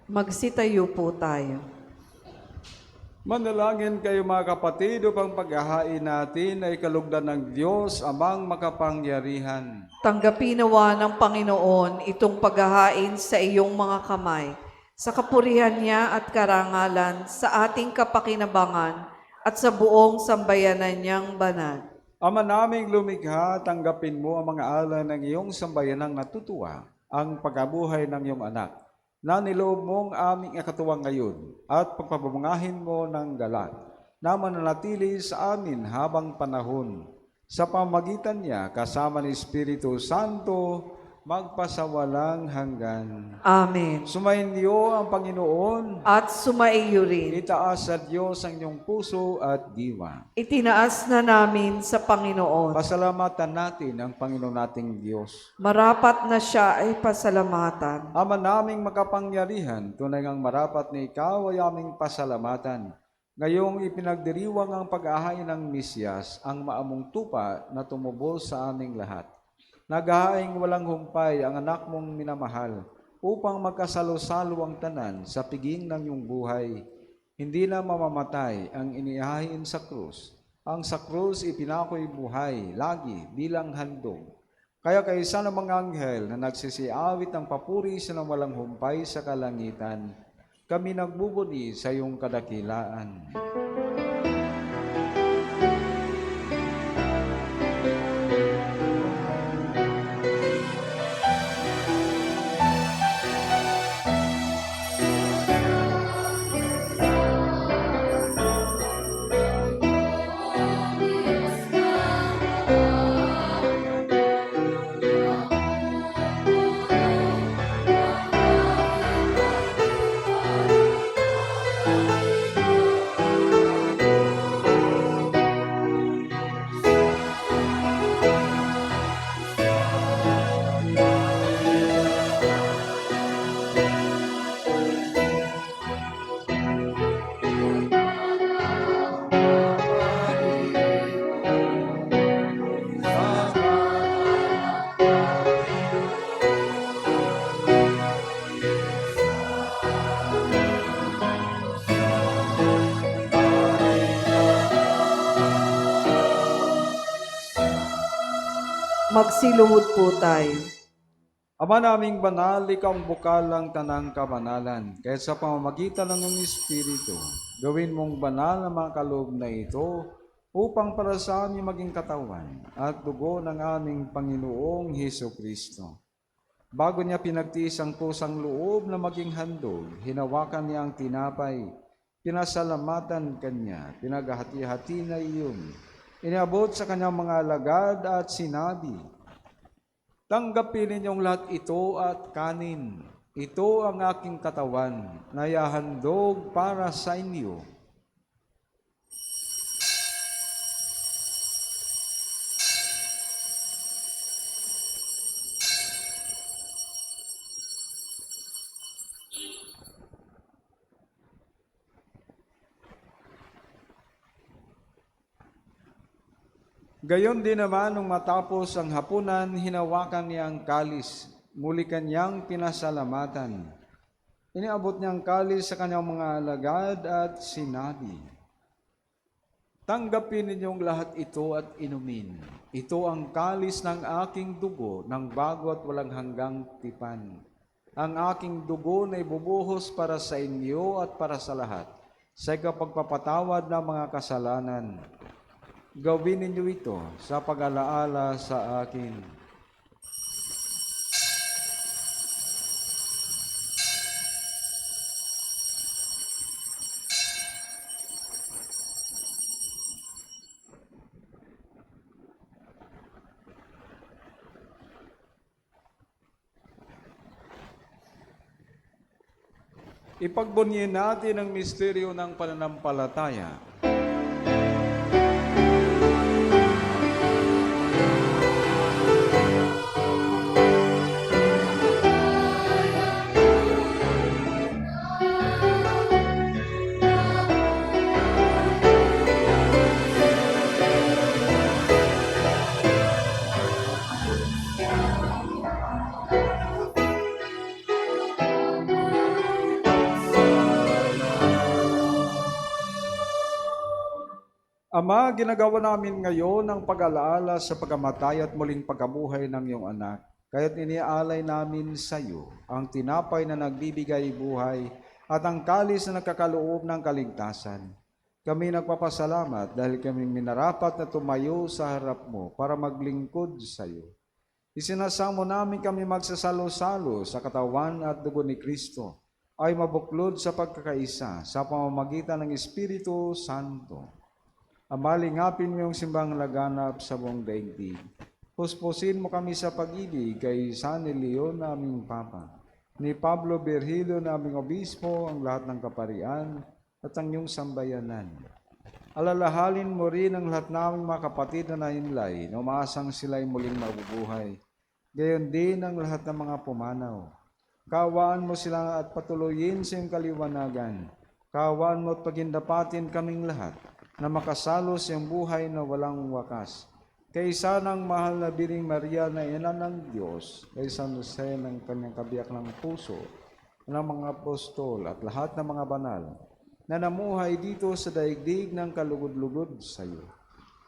Speaker 1: Magsitayo po tayo.
Speaker 2: Manalangin kayo mga kapatid upang paghahain natin ay kalugdan ng Diyos amang makapangyarihan.
Speaker 1: Tanggapin nawa ng Panginoon itong paghahain sa iyong mga kamay, sa kapurihan niya at karangalan, sa ating kapakinabangan at sa buong sambayanan niyang banal.
Speaker 2: Ama naming lumikha, tanggapin mo ang mga alay ng iyong sambayanang natutuwa, ang pagkabuhay ng iyong anak, na niloob mong aming ikatuwang ngayon at pagpapabangahin mo ng galak na mananatili sa amin habang panahon. Sa pamagitan niya, kasama ni Espiritu Santo, magpasawalang hanggan.
Speaker 1: Amen.
Speaker 2: Sumainyo ang Panginoon,
Speaker 1: At sumaiyo rin.
Speaker 2: itaas sa Diyos ang iyong puso at diwa.
Speaker 1: Itinaas na namin sa Panginoon.
Speaker 2: Pasalamatan natin ang Panginoon nating Diyos.
Speaker 1: Marapat na siya ay pasalamatan.
Speaker 2: Ama naming makapangyarihan, tunay ngang marapat na ikaw ay aming pasalamatan. Ngayong ipinagdiriwang ang pag-ahain ng Mesyas, ang maamong tupa na tumubos sa aming lahat. Naghahaing walang humpay ang anak mong minamahal, upang magkasalo-salo ang tanan sa piging ng iyong buhay. Hindi na mamamatay ang inihahin sa krus. Ang sa krus ipinako'y buhay, lagi bilang handog. Kaya kaysa ng mga anghel na nagsisiawit ang papuri sa ng walang humpay sa kalangitan, kami nagbubuni sa iyong kadakilaan.
Speaker 1: Magsiluhod po tayo.
Speaker 2: Ama naming banal, ikaw ang bukal ng tanang kabanalan. Kaya sa pamamagitan ng iyong Espiritu, gawin mong banal na mga kaloob na ito upang para sa amin maging katawan at dugo ng aming Panginoong Hesus Kristo. Bago niya pinagtiis ang kusang loob na maging handog, hinawakan niya ang tinapay, pinasalamatan kanya, pinaghati-hati na iyon. Iniabot sa kanyang mga alagad at sinabi, tanggapin ninyong lahat ito at kanin. Ito ang aking katawan na ihahandog para sa inyo. Gayon din naman, nung matapos ang hapunan, hinawakan niya ang kalis. Muli kanyang pinasalamatan. Iniabot niya ang kalis sa kanyang mga alagad at sinabi, tanggapin ninyong lahat ito at inumin. Ito ang kalis ng aking dugo ng bago at walang hanggang tipan. Ang aking dugo na ibubuhos para sa inyo at para sa lahat, sa ikapagpapatawad ng mga kasalanan. Gawin ninyo ito sa pag-alaala sa akin. Ipagbunyin natin ang misteryo ng pananampalataya.
Speaker 5: Ama, ginagawa namin ngayon ang pag-alaala sa pagkamatay at muling pagkabuhay ng iyong anak. Kaya't iniaalay namin sa iyo ang tinapay na nagbibigay buhay at ang kalis na nagkakaloob ng kaligtasan. Kami nagpapasalamat dahil kaming minarapat na tumayo sa harap mo para maglingkod sa iyo. Isinasamo namin kami magsasalo-salo sa katawan at dugo ni Kristo ay mabuklod sa pagkakaisa sa pamamagitan ng Espiritu Santo. Amalingapin mo yung simbang laganap sa buong daigdig. Puspusin mo kami sa pag-ibig kay San Leon na aming Papa, ni Pablo Virgilio na aming Obispo, ang lahat ng kaparian at ang iyong sambayanan. Alalahalin mo rin ang lahat naming mga kapatid na nahinlay na umaasang sila'y muling mabubuhay. Gayon din ang lahat ng mga pumanaw. Kaawaan mo sila at patuloyin sa iyong kaliwanagan. Kaawaan mo at pagindapatin kaming lahat na makasalo sa iyong buhay na walang wakas. Kaysa ng mahal na Biring Maria na ina ng Diyos, kay San Jose ng kanyang kabiyak ng puso, ng mga apostol at lahat ng mga banal, na namuhay dito sa daigdig ng kalugod-lugod sa iyo.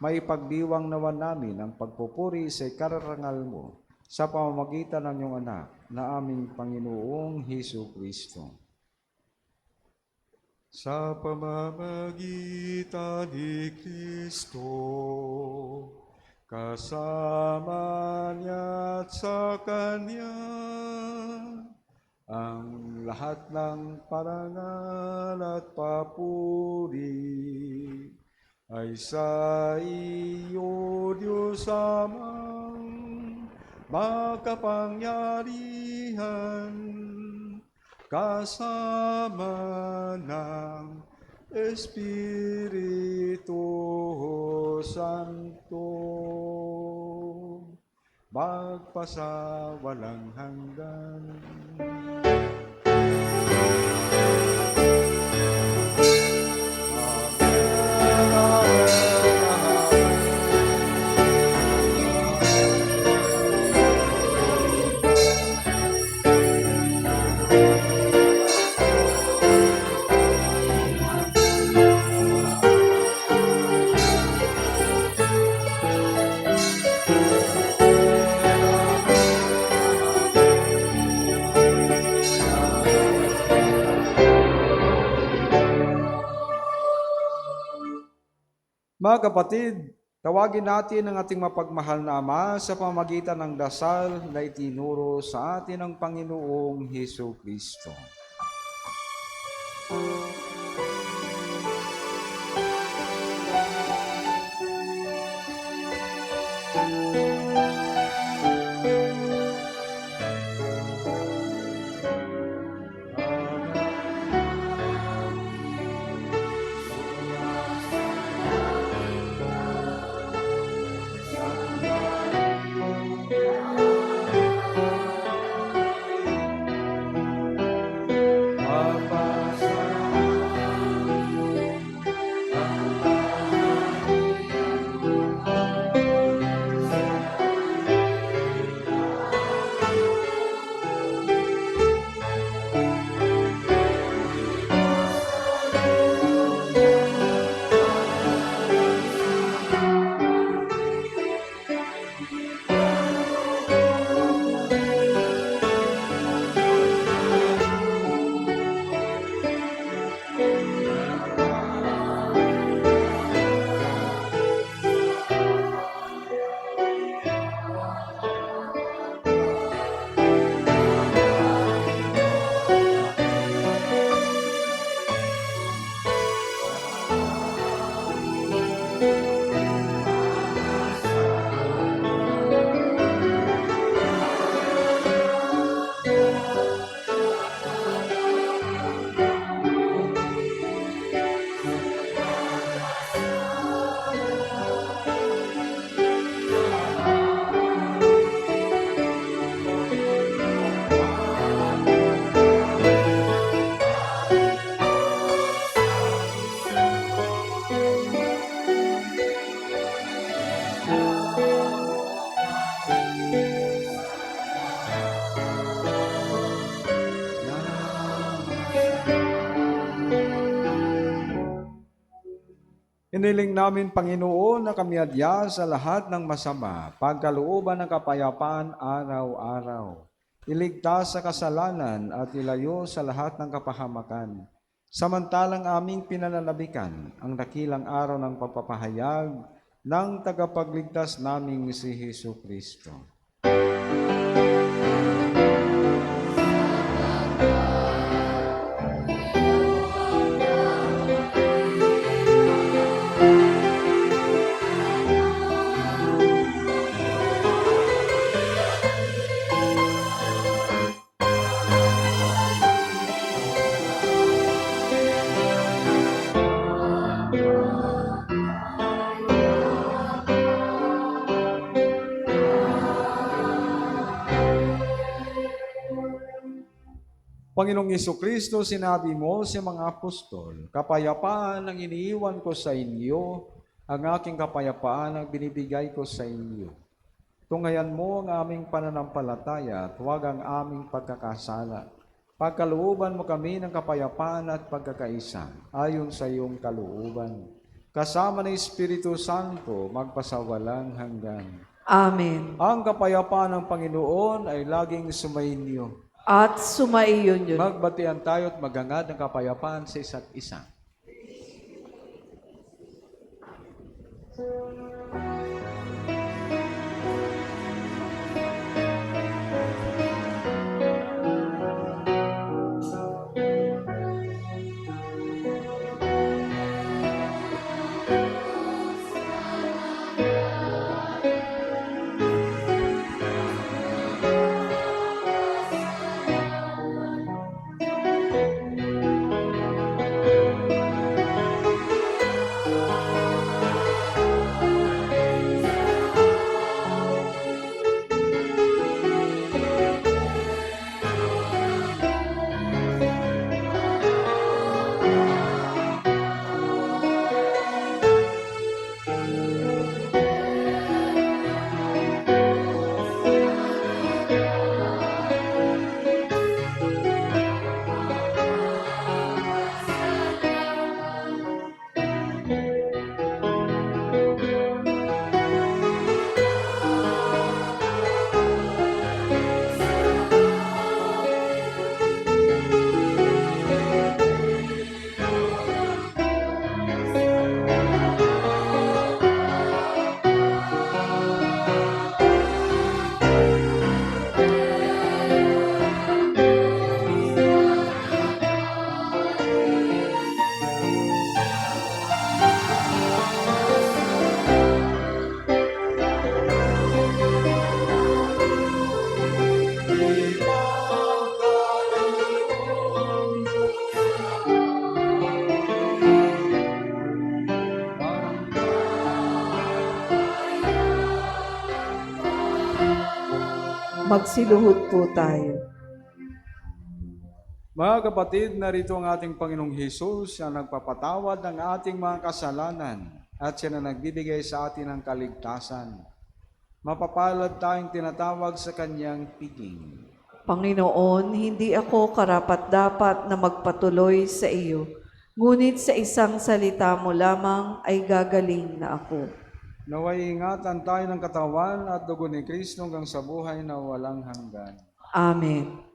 Speaker 5: May pagdiwang nawan namin ang pagpupuri sa ikararangal mo sa pamamagitan ng iyong anak na aming Panginoong Hesus Kristo.
Speaker 2: Sa pamamagitan ni Kristo, kasama niya at sa Kanya,
Speaker 5: Ang lahat ng parangal at papuri ay sa iyo, Diyos Amang makapangyarihan, kasama ng Espiritu Santo, magpasawalang hanggan. Mga kapatid, tawagin natin ang ating mapagmahal na Ama sa pamamagitan ng dasal na itinuro sa atin ng Panginoong Hesus Kristo. Hiniling namin, Panginoon, na kami adya sa lahat ng masama, pagkalooban ng kapayapaan araw-araw. Iligtas sa kasalanan at ilayo sa lahat ng kapahamakan. Samantalang aming pinananabikan ang dakilang araw ng pagpapahayag ng tagapagligtas naming si Hesus Kristo. Panginoong Jesucristo, sinabi mo sa mga apostol, kapayapaan ang iniiwan ko sa inyo, ang aking kapayapaan ang binibigay ko sa inyo. Tunghayan mo ang aming pananampalataya at huwag ang aming pagkakasala. Pagkalooban mo kami ng kapayapaan at pagkakaisa, ayon sa iyong kalooban. Kasama ng Espiritu Santo, magpasawalang hanggan.
Speaker 1: Amen.
Speaker 5: Ang kapayapaan ng Panginoon ay laging sumainyo.
Speaker 1: At sumaiyon yun.
Speaker 5: Magbatian tayo at maghangad ng kapayapaan sa isa't isa.
Speaker 1: Magsiluhod po tayo.
Speaker 5: Mga kapatid, narito ang ating Panginoong Hesus, siya nagpapatawad ng ating mga kasalanan at siya na nagbibigay sa atin ng kaligtasan. Mapapalad tayong tinatawag sa kanyang piging.
Speaker 1: Panginoon, hindi ako karapat-dapat na magpatuloy sa iyo, ngunit sa isang salita mo lamang ay gagaling na ako.
Speaker 5: Naway ingatan tayo ng katawan at dugo ni Kristo hanggang sa buhay na walang hanggan.
Speaker 1: Amen.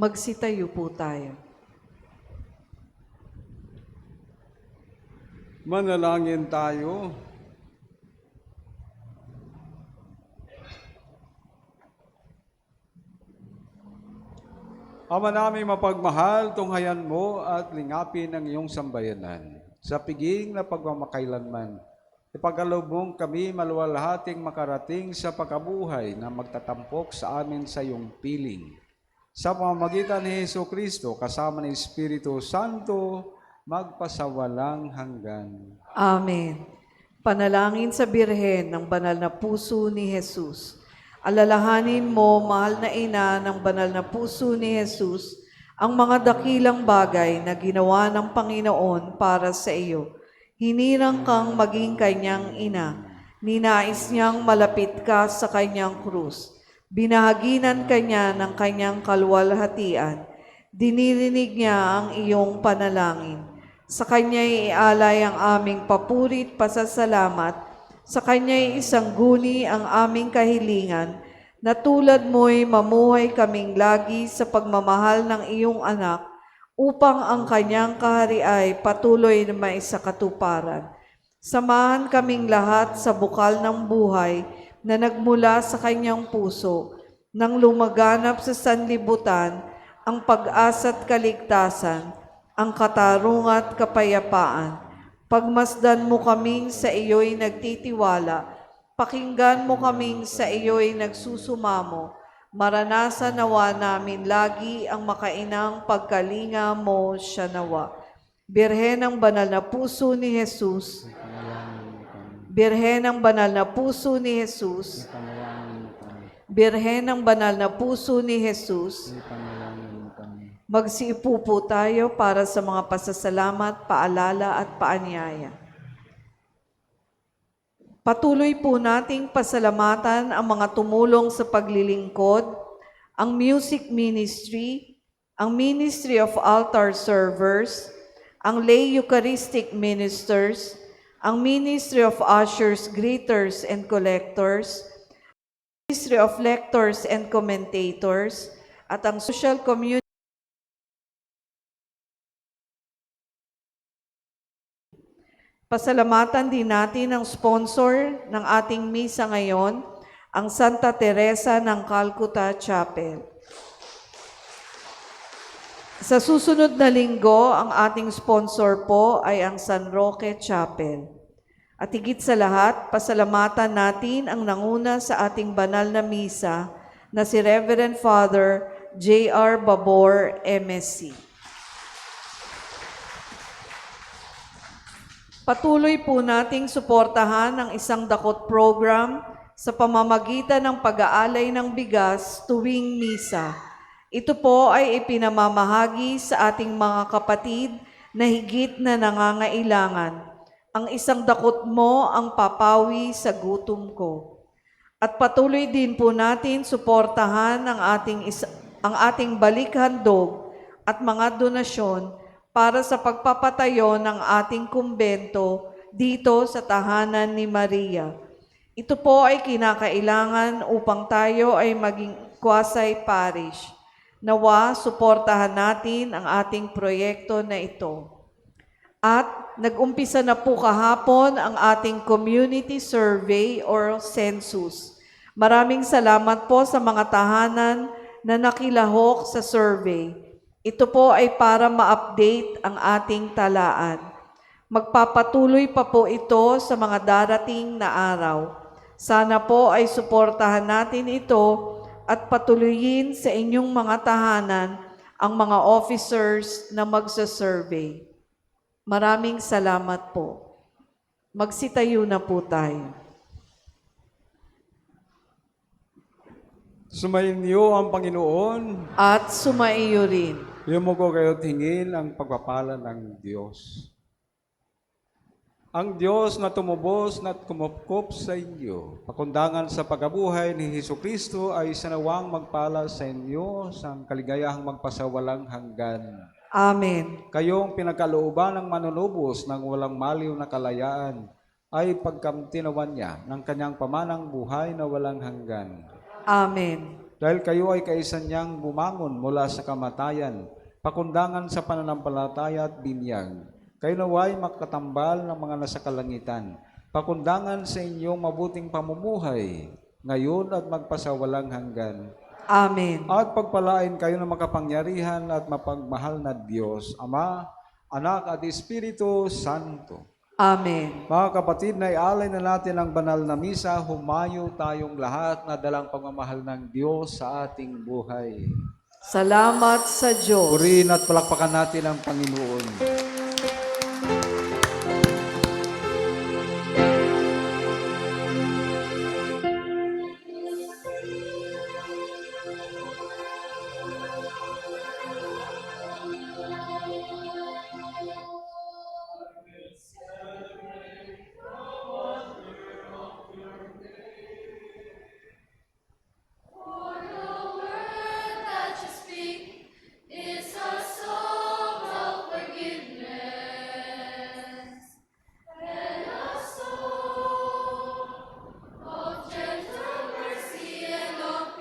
Speaker 1: Magsitayo po tayo.
Speaker 2: Manalangin tayo. Ama namin mapagmahal, tunghayan mo at lingapin ang iyong sambayanan. Sa piging na pagmamakailanman, ipagkaloob mong kami maluwalhating makarating sa pagkabuhay na magtatampok sa amin sa iyong piling. Sa pamamagitan ni Jesucristo, kasama ni Espiritu Santo, magpasawalang hanggan.
Speaker 1: Amen. Panalangin sa Birhen ng banal na puso ni Jesus. Alalahanin mo, mahal na ina ng banal na puso ni Jesus, ang mga dakilang bagay na ginawa ng Panginoon para sa iyo. Hinirang kang maging kanyang ina. Ninais niyang malapit ka sa kanyang krus. Binahaginan kanya ng kanyang kaluwalhatian. Dinirinig niya ang iyong panalangin. Sa kanya'y ialay ang aming papurit pasasalamat. Sa kanya'y isangguni ang aming kahilingan, na tulad mo'y mamuhay kaming lagi sa pagmamahal ng iyong anak, upang ang kanyang kahari ay patuloy na maisakatuparan. Samahan kaming lahat sa bukal ng buhay na nagmula sa kanyang puso, nang lumaganap sa sanlibutan ang pag-asa at kaligtasan, ang katarungan at kapayapaan. Pagmasdan mo kaming sa iyo'y nagtitiwala, pakinggan mo kaming sa iyo'y nagsusumamo, maranasan nawa namin lagi ang makainang pagkalinga mo siya nawa. Birhen ng banal na puso ni Jesus, Birhen ng banal na puso ni Jesus, Birhen ng banal na puso ni Jesus, magsiupo po tayo para sa mga pasasalamat, paalala at paanyaya. Patuloy po nating pasalamatan ang mga tumulong sa paglilingkod, ang music ministry, ang Ministry of Altar Servers, ang lay Eucharistic ministers, ang Ministry of Ushers, Greeters, and Collectors, Ministry of Lectors and Commentators, at ang Social Community. Pasalamatan din natin ang sponsor ng ating misa ngayon, ang Santa Teresa ng Calcutta Chapel. Sa susunod na linggo, ang ating sponsor po ay ang San Roque Chapel. At higit sa lahat, pasalamatan natin ang nanguna sa ating banal na misa na si Reverend Father J.R. Babor, MSc. Patuloy po nating suportahan ang isang dakot program sa pamamagitan ng pag-aalay ng bigas tuwing misa. Ito po ay ipinamamahagi sa ating mga kapatid na higit na nangangailangan. Ang isang dakot mo ang papawi sa gutom ko. At patuloy din po natin suportahan ang ating balikhandog at mga donasyon para sa pagpapatayo ng ating kumbento dito sa tahanan ni Maria. Ito po ay kinakailangan upang tayo ay maging quasi parish. Nawa, suportahan natin ang ating proyekto na ito. At nag-umpisa na po kahapon ang ating community survey or census. Maraming salamat po sa mga tahanan na nakilahok sa survey. Ito po ay para ma-update ang ating talaan. Magpapatuloy pa po ito sa mga darating na araw. Sana po ay suportahan natin ito at patuloyin sa inyong mga tahanan ang mga officers na magsasurvey. Maraming salamat po. Magsitayo na po tayo.
Speaker 2: Sumayin niyo ang Panginoon.
Speaker 1: At sumaiyo rin.
Speaker 2: Yumuko kayo tingin ang pagpapala ng Diyos. Ang Diyos na tumubos na kumupkop sa inyo, pakundangan sa pagkabuhay ni Jesucristo ay sanawang magpala sa inyo sa kaligayahang magpasawalang hanggan.
Speaker 1: Amen.
Speaker 2: Kayong pinagkalooban ng manunubos ng walang maliw na kalayaan ay pagkamtinawan niya ng kanyang pamanang buhay na walang hanggan.
Speaker 1: Amen.
Speaker 5: Dahil kayo ay kaisa niyang bumangon mula sa kamatayan, pakundangan sa pananampalataya at binyag. Kayo naway makatambal ng mga nasa kalangitan, pakundangan sa inyong mabuting pamumuhay, ngayon at magpasawalang hanggan.
Speaker 1: Amen.
Speaker 5: At pagpalain kayo ng makapangyarihan at mapagmahal na Diyos, Ama, Anak at Espiritu Santo.
Speaker 1: Amen.
Speaker 5: Mga kapatid, naialay na natin ang banal na misa, humayo tayong lahat na dalang pagmamahal ng Diyos sa ating buhay.
Speaker 1: Salamat sa Diyos.
Speaker 5: Purihin at palakpakan natin ang Panginoon.
Speaker 7: That you speak is a song of forgiveness and a song of gentle mercy and of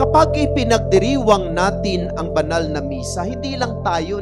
Speaker 8: Kapag ipinagdiriwang natin ang banal na misa, hindi lang tayo